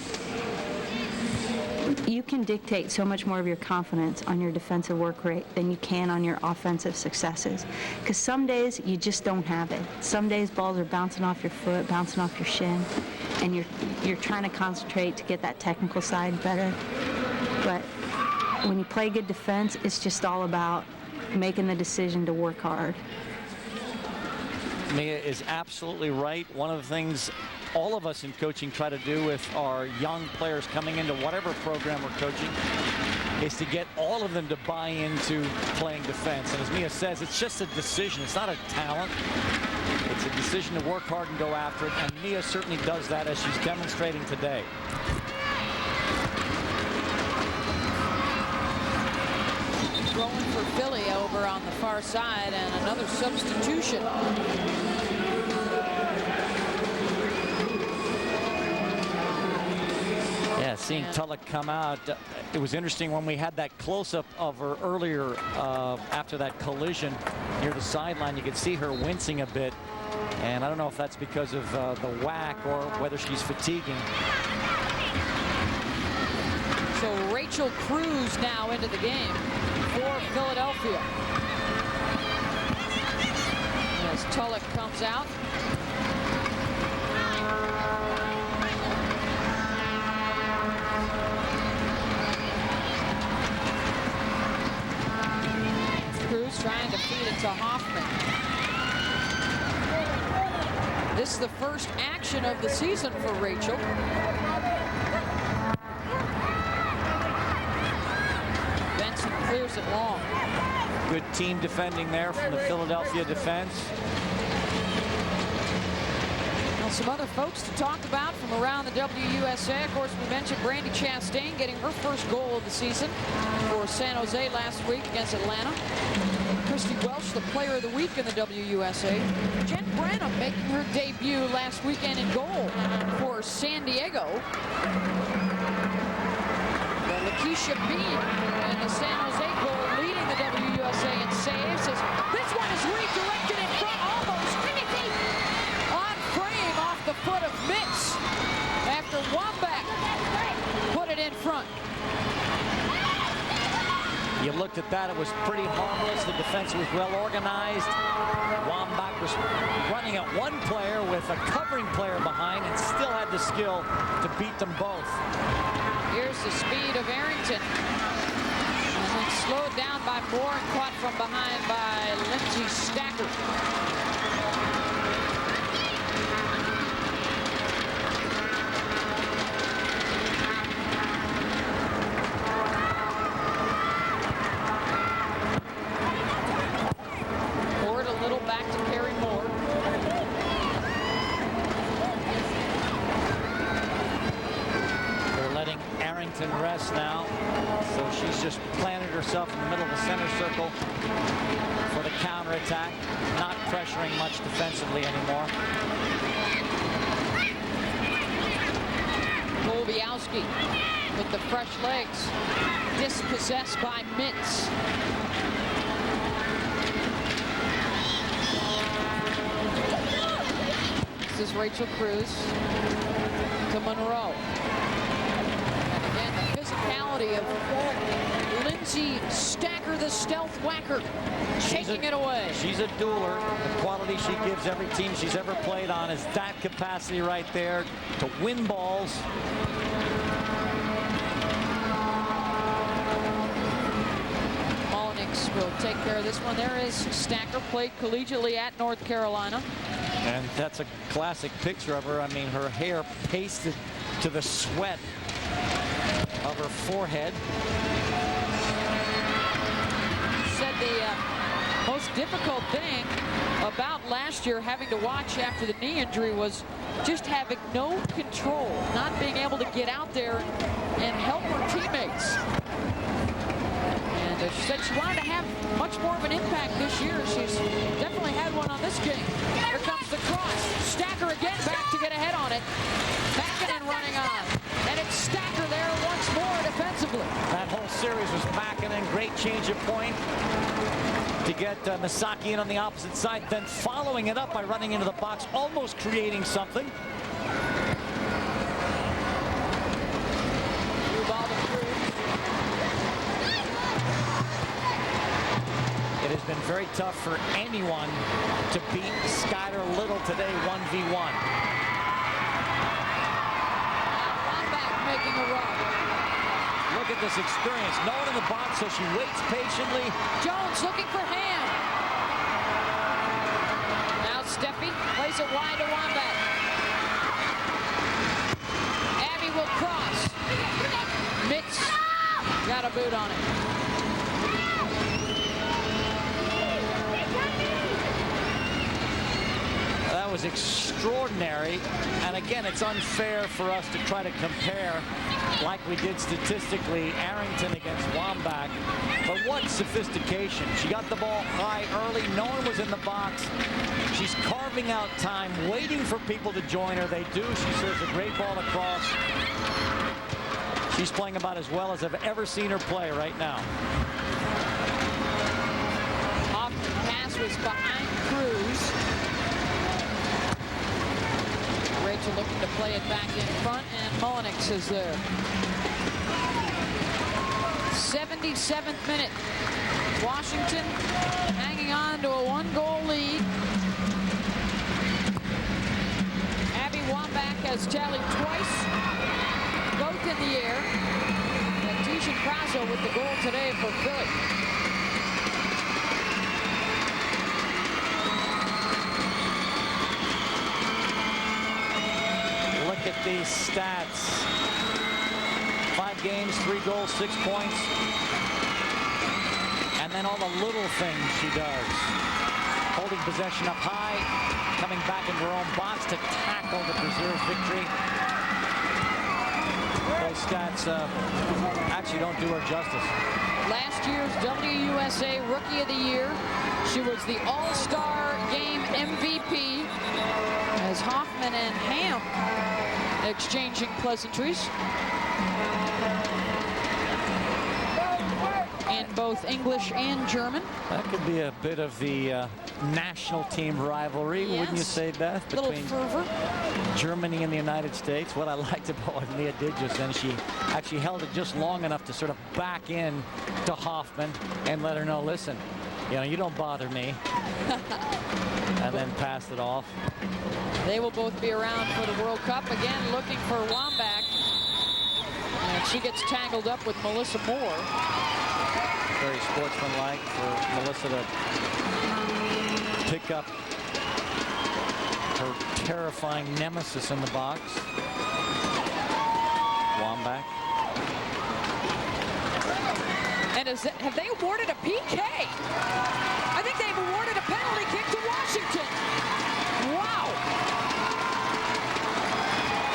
You can dictate so much more of your confidence on your defensive work rate than you can on your offensive successes. Because some days you just don't have it. Some days balls are bouncing off your foot, bouncing off your shin, and you're trying to concentrate to get that technical side better. But when you play good defense, it's just all about making the decision to work hard. Mia is absolutely right. One of the things all of us in coaching try to do with our young players coming into whatever program we're coaching is to get all of them to buy into playing defense. And as Mia says, it's just a decision. It's not a talent. It's a decision to work hard and go after it. And Mia certainly does that, as she's demonstrating today. Throwing for Philly over on the far side, and another substitution. Yeah, seeing Tulloch come out, it was interesting when we had that close-up of her earlier after that collision near the sideline. You could see her wincing a bit, and I don't know if that's because of the whack or whether she's fatiguing. So Rachel Cruz now into the game for Philadelphia. As Tulloch comes out. Cruz trying to feed it to Hoffman. This is the first action of the season for Rachel. Benson clears it long. Good team defending there from the Philadelphia defense. Now some other folks to talk about from around the WUSA. Of course, we mentioned Brandi Chastain getting her first goal of the season for San Jose last week against Atlanta. Christy Welsh, the player of the week in the WUSA. Jen Branham making her debut last weekend in goal for San Diego. Lakeisha Bean and the San Jose goal leading the WUSA in saves. As this one is redirected in front, almost on frame off the foot of Mitz after Wambach put it in front. You looked at that, it was pretty harmless. The defense was well organized. Wambach was running at one player with a covering player behind and still had the skill to beat them both. Here's the speed of Arrington. And then slowed down by Moore and caught from behind by Lindsay Stacker. Forward a little back to Carrie Moore. Arrington rest now, so she's just planted herself in the middle of the center circle for the counterattack, not pressuring much defensively anymore. Golbiowski with the fresh legs, dispossessed by Mitz. This is Rachel Cruz to Monroe. Physicality of Lindsay Lindsay Stacker, the stealth whacker, taking it away. She's a dueler. The quality she gives every team she's ever played on is that capacity right there to win balls. Will take care of this one. There is Stacker, played collegiately at North Carolina. And that's a classic picture of her. I mean, her hair pasted to the sweat of her forehead. Said the most difficult thing about last year having to watch after the knee injury was just having no control, not being able to get out there and help her teammates. And she said she wanted to have much more of an impact this year. She's definitely had one on this game. Here comes the cross. Stacker again back to get ahead on it. Mackinnon running on. And it's Stacker there once more defensively. That whole series was Mackinnon. Great change of point to get Misaki in on the opposite side. Then following it up by running into the box, almost creating something. It has been very tough for anyone to beat Skylar Little today 1v1. Wambach making a run. Look at this experience. No one in the box, so she waits patiently. Jones looking for Hamm. Now Steffi plays it wide to Wambach. Abby will cross. Mitz got a boot on it. That was extraordinary, and again, it's unfair for us to try to compare like we did statistically Arrington against Wambach, but what sophistication. She got the ball high early, no one was in the box. She's carving out time, waiting for people to join her. They do. She serves a great ball across. She's playing about as well as I've ever seen her play right now. Hoffman pass was behind Cruz. Rachel looking to play it back in front, and Mullenix is there. 77th minute. Washington hanging on to a one-goal lead. Abby Wambach has tallied twice, both in the air. And Tietjen-Prozzo with the goal today for Philly. Look at these stats. 5 games, 3 goals, 6 points. And then all the little things she does. Holding possession up high, coming back into her own box to tackle to preserve victory. Those stats actually don't do her justice. Last year's WUSA Rookie of the Year. She was the All-Star Game MVP as Hoffman and Hamm exchanging pleasantries in both English and German. That could be a bit of the national team rivalry, yes. Wouldn't you say, Beth? Little Between fervor. Germany and the United States. What I liked about what Mia did just then, she actually held it just long enough to sort of back in to Hoffman and let her know, listen, you know, you don't bother me. And then passed it off. They will both be around for the World Cup. Again, looking for Wambach. And she gets tangled up with Melissa Moore. Very sportsmanlike for Melissa to pick up her terrifying nemesis in the box. Wambach. And have they awarded a PK? I think they've awarded a penalty kick to Washington. Wow.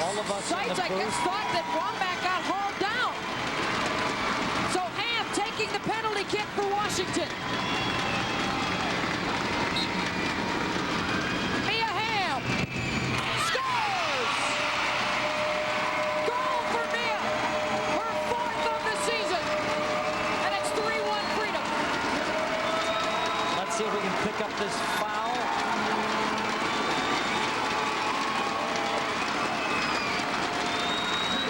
All of us Sites, I guess, thought that Wambach got hauled down. So Hamm taking the penalty kick for Washington. Mia Hamm scores! Goal for Mia. Her 4th of the season. And it's 3-1 Freedom. Let's see if we can pick up this foul.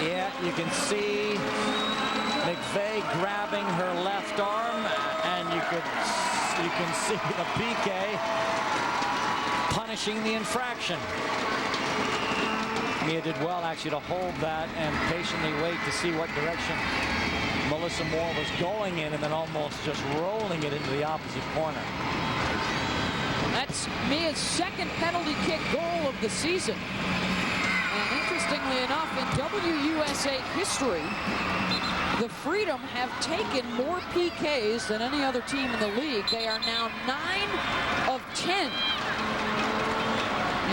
Yeah, you can see McVeigh grabbing her left arm, and you can see the PK punishing the infraction. Mia did well actually to hold that and patiently wait to see what direction Melissa Moore was going in, and then almost just rolling it into the opposite corner. That's Mia's second penalty kick goal of the season. And interestingly enough, in WUSA history, the Freedom have taken more PKs than any other team in the league. They are now 9 of 10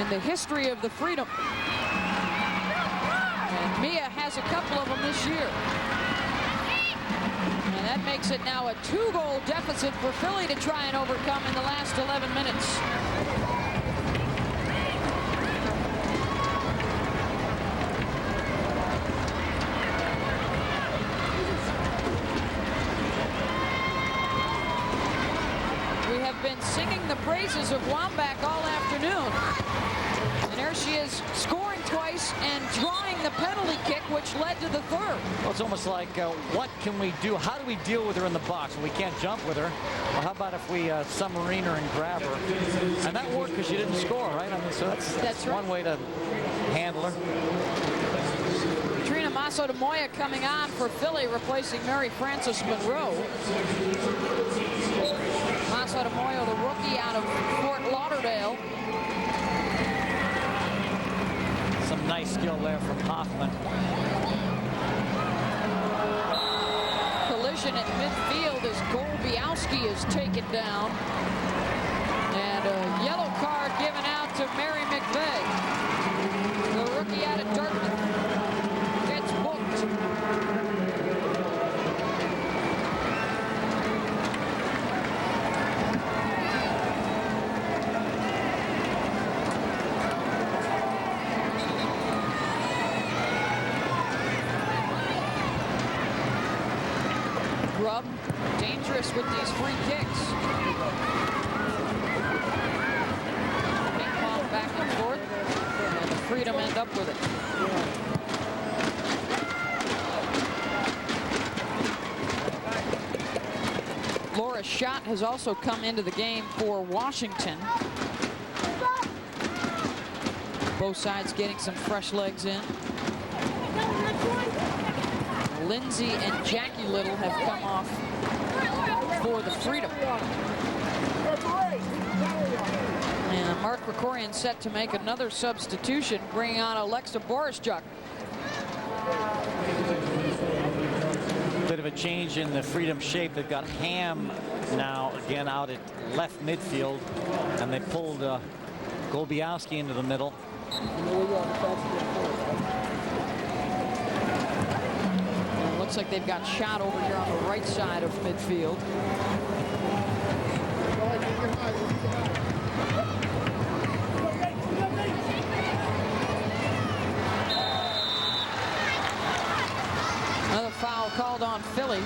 in the history of the Freedom. And Mia has a couple of them this year. And that makes it now a 2-goal deficit for Philly to try and overcome in the last 11 minutes. We have been singing the praises of Wambach all afternoon. And there she is, scoring twice and drawing the penalty kick, which led to the third. Well, it's almost like, what can we do? How do we deal with her in the box? Well, we can't jump with her. Well, how about if we submarine her and grab her? And that worked because she didn't score, right? I mean, so that's right. One way to handle her. Katrina Masso de Moya coming on for Philly, replacing Mary Frances Monroe. Masso de Moya, the rookie out of Fort Lauderdale. Some nice skill there from Hoffman. Collision at midfield as Golbiowski is taken down. And a yellow card given out to Mary McVeigh. The rookie out of Dartmouth gets booked. Grubb, dangerous with these free kicks. Ping pong back and forth, and the Freedom end up with it. Laura Schott has also come into the game for Washington. Both sides getting some fresh legs in. Lindsay and Jackie Little have come off for the Freedom. And Mark Krikorian set to make another substitution, bringing on Alexa Borischuk. Bit of a change in the Freedom shape. They've got Hamm now again out at left midfield, and they pulled Golbiowski into the middle. Looks like they've got Schott over here on the right side of midfield. Another foul called on Philly.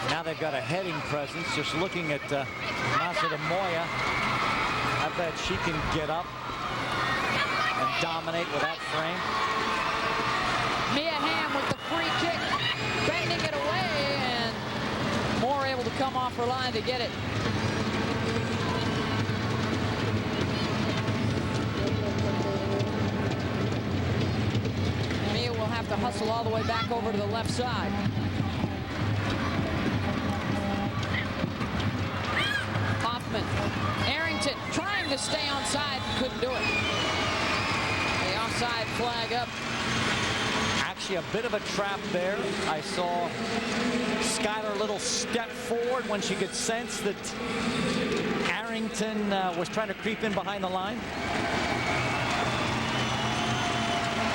Now they've got a heading presence. Just looking at Masso de Moya, I bet she can get up and dominate with that frame. Mia Hamm with the free kick, bending it away, and Moore able to come off her line to get it. Mia will have to hustle all the way back over to the left side. Hoffman, Arrington trying to stay onside, couldn't do it. The offside flag up. Actually, a bit of a trap there. I saw Skylar Little step forward when she could sense that Arrington was trying to creep in behind the line.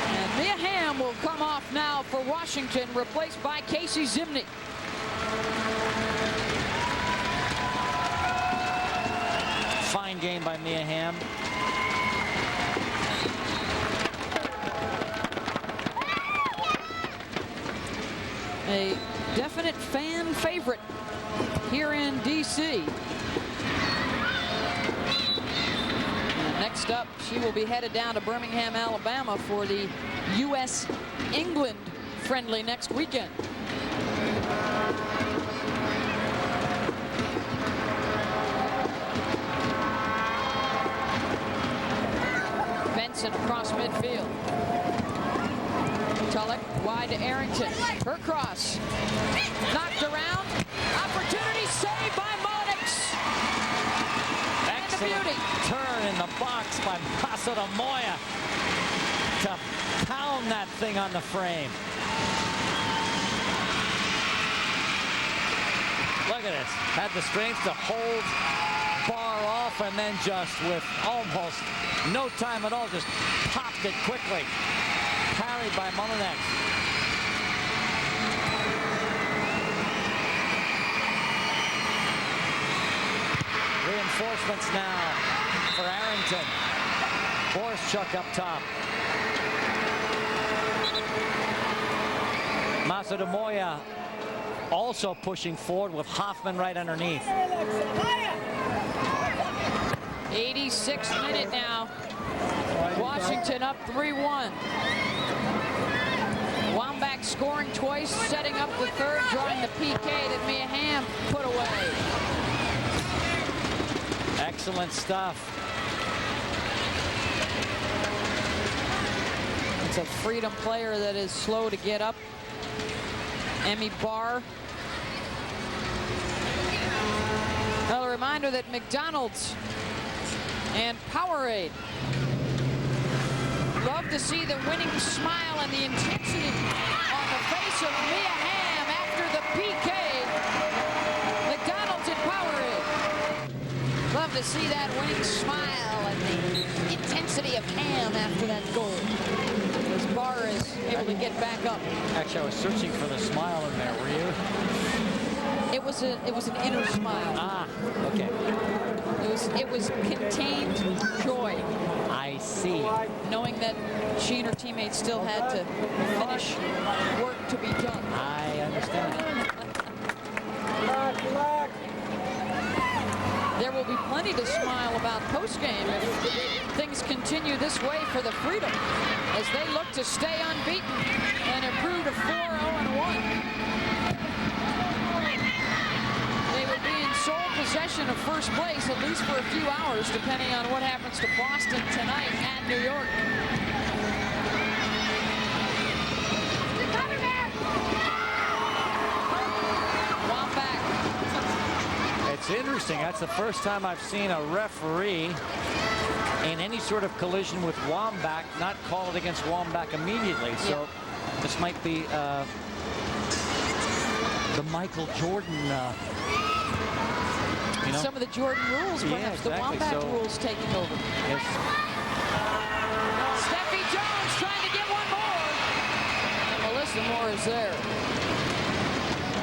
And Mia Hamm will come off now for Washington, replaced by Casey Zimney. Fine game by Mia Hamm. A definite fan favorite here in D.C. Next Next up, she will be headed down to Birmingham, Alabama for the U.S.-England friendly next weekend. Benson across midfield. Tulloch wide to Arrington. Her cross. Knocked around. Opportunity saved by Monix. Excellent turn in the box by Moya to pound that thing on the frame. Look at this. Had the strength to hold bar off and then just with almost no time at all, just popped it quickly. Parried by Mullinex. Reinforcements now for Arrington. Borschuk up top. Masadomoya also pushing forward with Hoffman right underneath. 86th minute now. Washington up 3-1. Wambach scoring twice, setting up the third, drawing the PK that Mia Hamm put away. Excellent stuff. It's a Freedom player that is slow to get up. Emmy Barr. Another reminder that McDonald's and Powerade love to see the winning smile and the intensity on the face of Mia Hamm after the PK. McDonald's and Powerade. Love to see that winning smile and the intensity of Hamm after that goal. As Barr is able to get back up. Actually, I was searching for the smile in there. Were you? It was an inner smile. Ah, okay. It was contained joy. I see. Knowing that she and her teammates still had to finish work to be done. I understand. There will be plenty to smile about post-game if things continue this way for the Freedom as they look to stay unbeaten and improve to 4-0-1. They will be in sole possession of first place at least for a few hours, depending on what happens to Boston tonight at New York. Wambach. It's interesting. That's the first time I've seen a referee in any sort of collision with Wambach not call it against Wambach immediately. So this might be the Michael Jordan, you know? Some of the Jordan rules, perhaps the Wambach rules taking over. Yes. Steffi Jones trying to get one more. And Melissa Moore is there.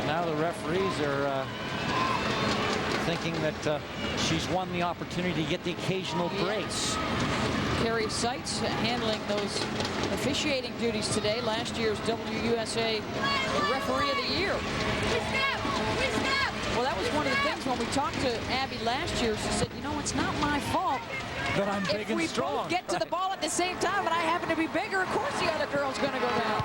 Now the referees are thinking that she's won the opportunity to get the occasional breaks. Carrie Seitz handling those officiating duties today. Last year's WUSA Referee of the Year. Well, that was one of the things when we talked to Abby last year. She said, you know, it's not my fault that I'm big and strong. If we both get to the ball at the same time and I happen to be bigger, of course the other girl's going to go down.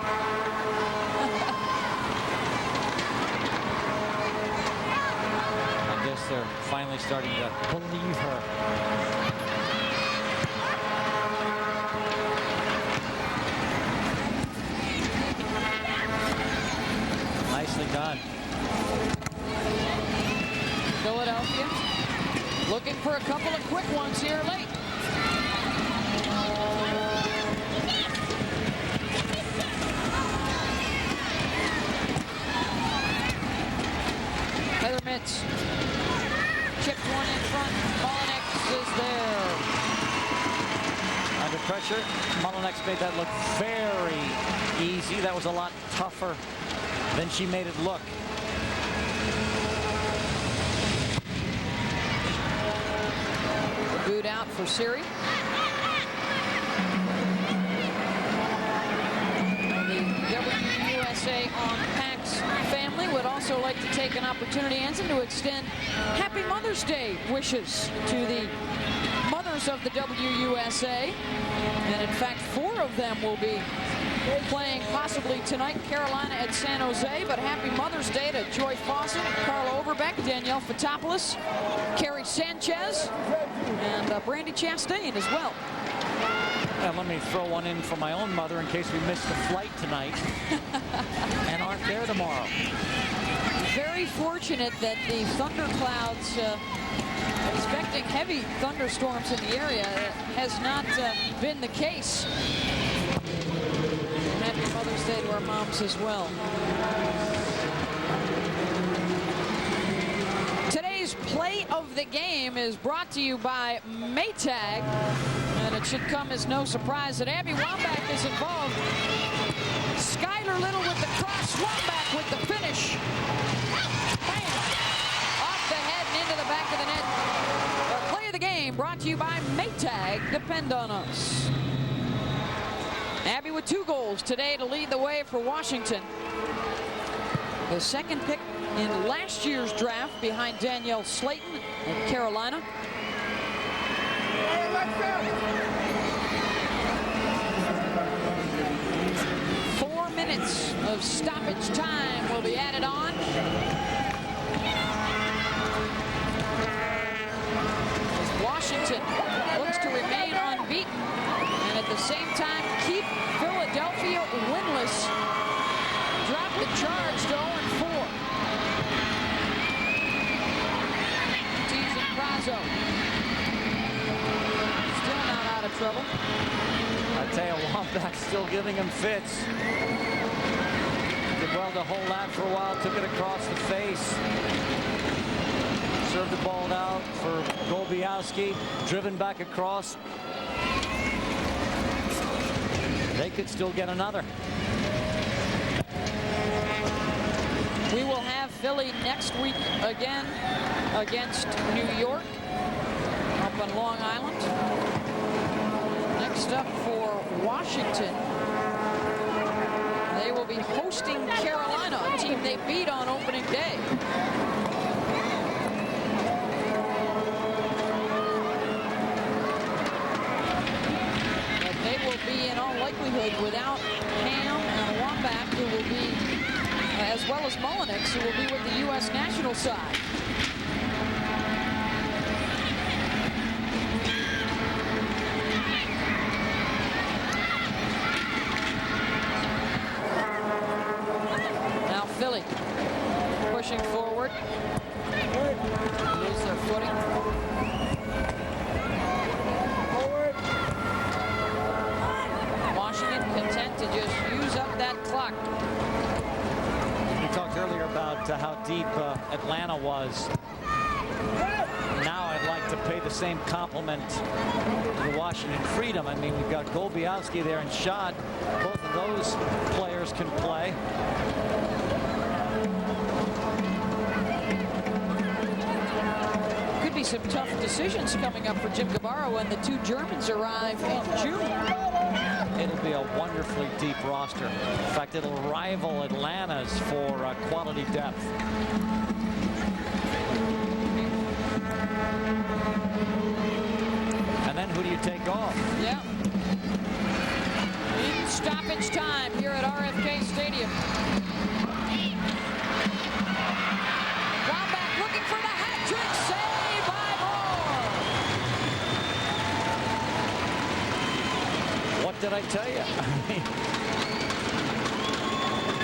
I guess they're finally starting to believe her. Nicely done. Philadelphia looking for a couple of quick ones here late. Heather Mitz chipped one in front. Mullinex is there. Under pressure, Mullinex made that look very easy. That was a lot tougher than she made it look. Boot out for Siri. The WUSA on PAX family would also like to take an opportunity, Anson, to extend Happy Mother's Day wishes to the mothers members of the WUSA. And in fact, 4 of them will be playing possibly tonight. Carolina at San Jose. But happy Mother's Day to Joy Fawcett, Carla Overbeck, Danielle Fotopoulos, Carrie Sanchez, and Brandy Chastain as well. And let me throw one in for my own mother in case we missed the flight tonight and aren't there tomorrow. Very fortunate that the thunderclouds, expecting heavy thunderstorms in the area, has not been the case. Happy Mother's Day to our moms as well. Today's play of the game is brought to you by Maytag. And it should come as no surprise that Abby Wambach is involved. Skylar Little with the cross, Wambach with the finish. Bam! Off the head and into the back of the net. Our play of the game brought to you by Maytag. Depend on us. Abby with 2 goals today to lead the way for Washington. The second pick in last year's draft behind Danielle Slayton of Carolina. 4 minutes of stoppage time will be added on. As Washington looks to remain unbeaten and at the same time keep Philadelphia winless. Drop the charge to 0-4. Tietjen-Prozzo. Still not out of trouble. I tell you, Wambach still giving him fits. Did well to hold that for a while, took it across the face. Served the ball out for Golbiowski, driven back across. They could still get another. We will have Philly next week again against New York up on Long Island. Next up for Washington, they will be hosting Carolina, a team they beat on opening day. But they will be in all likelihood without Hamm and Wambach, who will be, as well as Mullenix, who will be with the U.S. national side. Now Philly pushing forward. Lose their footing. Washington content to just use up that clock. We talked earlier about how deep Atlanta was. Now I'd like to pay the same compliment to the Washington Freedom. I mean, we've got Golbiowski there and Schott. Both of those players can play. Could be some tough decisions coming up for Jim Gabarro when the 2 Germans arrive in June. It'll be a wonderfully deep roster. In fact, it'll rival Atlanta's for quality depth. And then who do you take off? Yeah. In stoppage time here at RFK Stadium. Wambach looking for the hat trick. Saved by Moore. What did I tell you? I mean,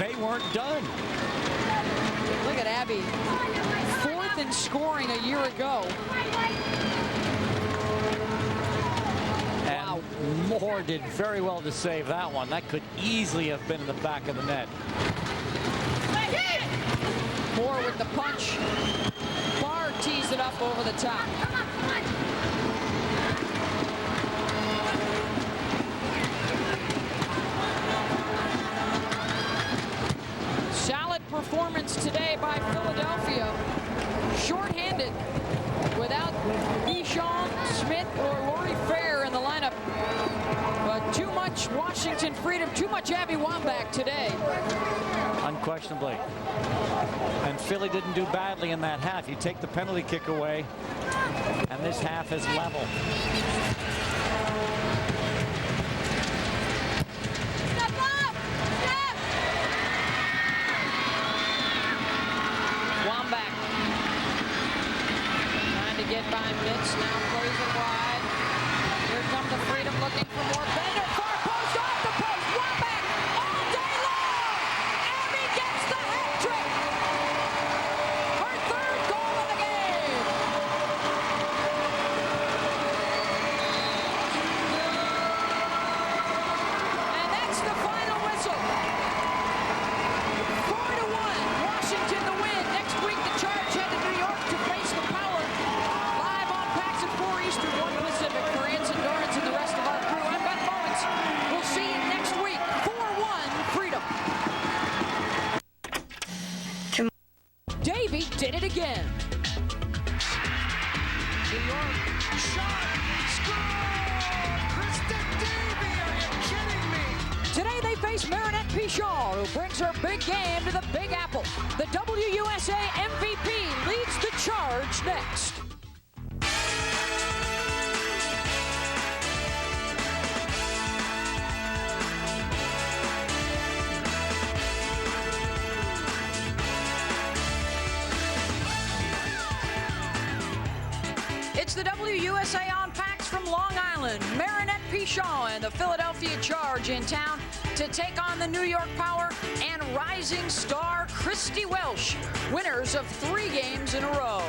they weren't done. Look at Abby. 4th in scoring a year ago. And Moore did very well to save that one. That could easily have been in the back of the net. Moore with the punch. Barr tees it up over the top. Solid performance today by Philadelphia. Short-handed without Bichon, Smith, or Laurie Fair in the lineup. But too much Washington Freedom, too much Abby Wambach today. Unquestionably. And Philly didn't do badly in that half. You take the penalty kick away, And this half is level. Wambach trying to get by Mitz, now plays it wide. Here comes the Freedom looking for more. Bender, far post, off the post. Wambach all day long. Abby gets the hat trick. Her third goal of the game. And that's the final whistle. 4-1, Washington the win. Next week the Charge head to New York to face the Power. Live on PAX at 4 Eastern, 1 Pacific. For Anson Dorrance and the rest of our crew, I'm Beth Bowens. We'll see you next week. 4-1 Freedom. Davey did it again. New York shot, score! Kristen Davey, are you kidding me? Today they face Marinette Pichon, who brings her big game to the Big Apple. The WUSA MVP leads the Charge next. It's the WUSA on PAX from Long Island. Marinette Pichon and the Philadelphia Charge in town to take on the New York Power and rising star Christy Welsh, winners of 3 games in a row.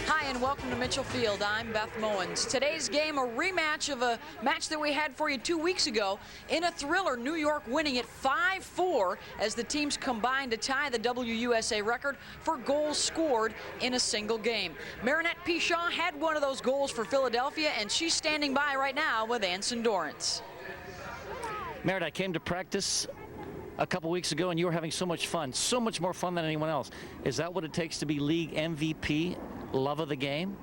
Hi and welcome to Mitchell Field. I'm Beth Mowens. Today's game, a rematch of a match that we had for you 2 weeks ago in a thriller. New York winning it 5-4 as the teams combined to tie the WUSA record for goals scored in a single game. Marinette Pichon had one of those goals for Philadelphia, and she's standing by right now with Anson Dorrance. Merritt, I came to practice a couple weeks ago and you were having so much fun, so much more fun than anyone else. Is that what it takes to be league MVP? Love of the game?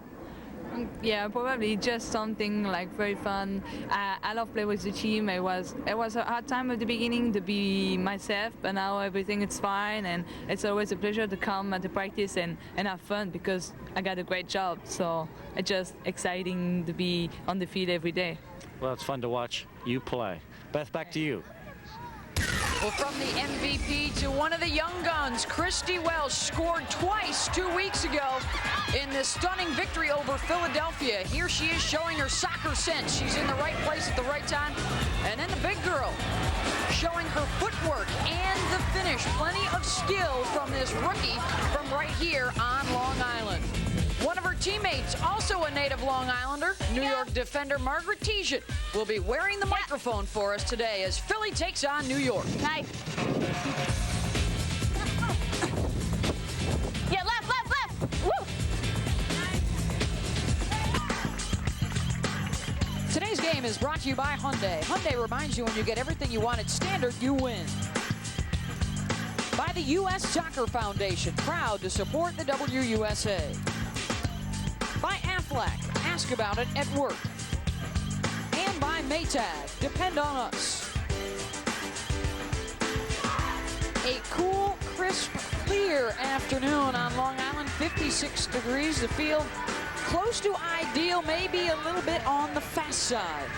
Yeah, probably just something like very fun. I love playing with the team. It was a hard time at the beginning to be myself, but now everything is fine, and it's always a pleasure to come at the practice and have fun because I got a great job. So it's just exciting to be on the field every day. Well, it's fun to watch you play. Beth, back to you. Well, from the MVP to one of the young guns, Christy Welsh scored twice 2 weeks ago in this stunning victory over Philadelphia. Here she is showing her soccer sense. She's in the right place at the right time. And then the big girl showing her footwork and the finish. Plenty of skill from this rookie from right here on Long Island. One of her teammates, also a native Long Islander, New York defender Margaret Tietjen, will be wearing the microphone for us today as Philly takes on New York. Nice. Yeah, left. Woo! Today's game is brought to you by Hyundai. Hyundai reminds you when you get everything you want at Standard, you win. By the U.S. Soccer Foundation, proud to support the WUSA. By Aflac, ask about it at work. And by Maytag, depend on us. A cool, crisp, clear afternoon on Long Island, 56 degrees. The field close to ideal, maybe a little bit on the fast side.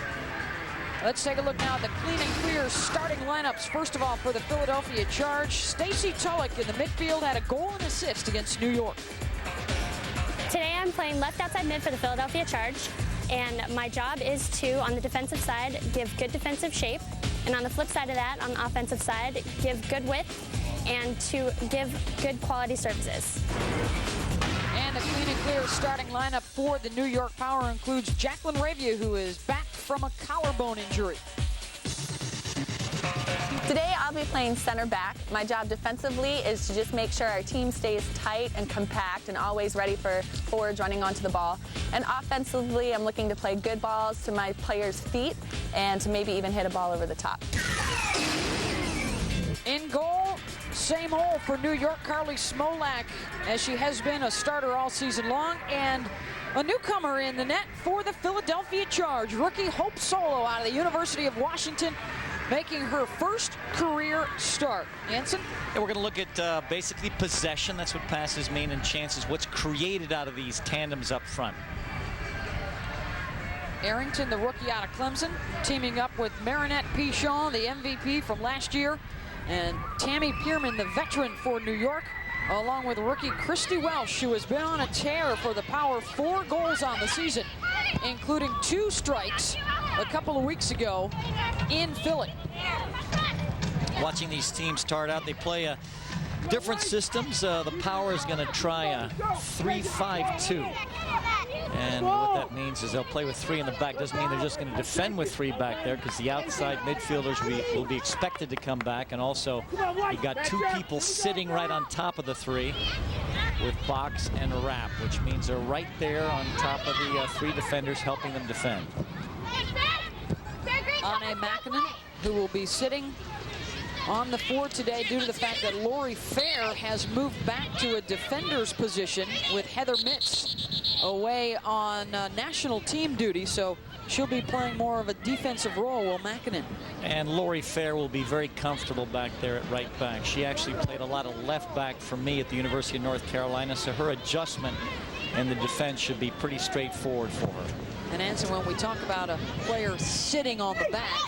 Let's take a look now at the clean and clear starting lineups. First of all, for the Philadelphia Charge, Stacey Tulloch in the midfield had a goal and assist against New York. Today I'm playing left outside mid for the Philadelphia Charge, and my job is to, on the defensive side, give good defensive shape, and on the flip side of that, on the offensive side, give good width and to give good quality services. And the clean and clear starting lineup for the New York Power includes Jacqueline Ravia, who is back from a collarbone injury. Today I'll be playing center back. My job defensively is to just make sure our team stays tight and compact and always ready for forwards running onto the ball. And offensively, I'm looking to play good balls to my players' feet and to maybe even hit a ball over the top. In goal, same hole for New York, Carly Smolak, as she has been a starter all season long, and a newcomer in the net for the Philadelphia Charge, rookie Hope Solo out of the University of Washington, making her first career start. Anson? Yeah, we're going to look at basically possession. That's what passes mean, and chances. What's created out of these tandems up front. Arrington, the rookie out of Clemson, teaming up with Marinette Pichon, the MVP from last year, and Tammy Pierman, the veteran for New York, along with rookie Christy Welsh, who has been on a tear for the Power. 4 goals on the season, including 2 strikes a couple of weeks ago in Philly. Watching these teams start out, they play different systems. The Power is going to try a 3-5-2. And what that means is they'll play with 3 in the back. Doesn't mean they're just going to defend with 3 back there, because the outside midfielders will be expected to come back. And also, you've got 2 people sitting right on top of the 3 with Box and Rapp, which means they're right there on top of the 3 defenders, helping them defend. Anne Makinen, who will be sitting on the 4 today due to the fact that Lori Fair has moved back to a defender's position with Heather Mitz away on national team duty, so she'll be playing more of a defensive role, while Makinen. And Lori Fair will be very comfortable back there at right back. She actually played a lot of left back for me at the University of North Carolina, so her adjustment in the defense should be pretty straightforward for her. And Anson, when we talk about a player sitting on the back,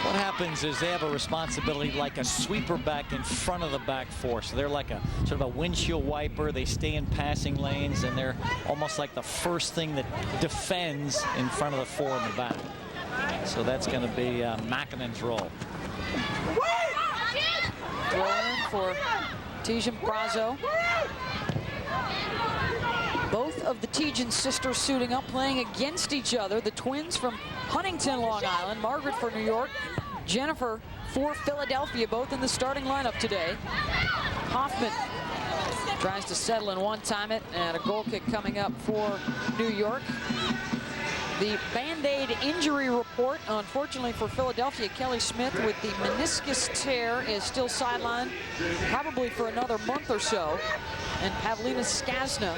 what happens is they have a responsibility like a sweeper back in front of the back 4. So they're like a sort of a windshield wiper. They stay in passing lanes, and they're almost like the first thing that defends in front of the 4 in the back. So that's going to be Makinen's role. Throw in for Tietjen-Prozzo. Both of the Tietjen sisters suiting up, playing against each other. The twins from Huntington, Long Island. Margaret for New York, Jennifer for Philadelphia, both in the starting lineup today. Hoffman tries to settle and one-time it, and a goal kick coming up for New York. The Band-Aid injury report, unfortunately for Philadelphia, Kelly Smith with the meniscus tear is still sidelined, probably for another month or so. And Pavlina Skazna,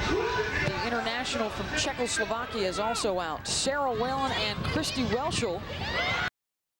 the international from Czechoslovakia, is also out. Sarah Whalen and Christy Welshel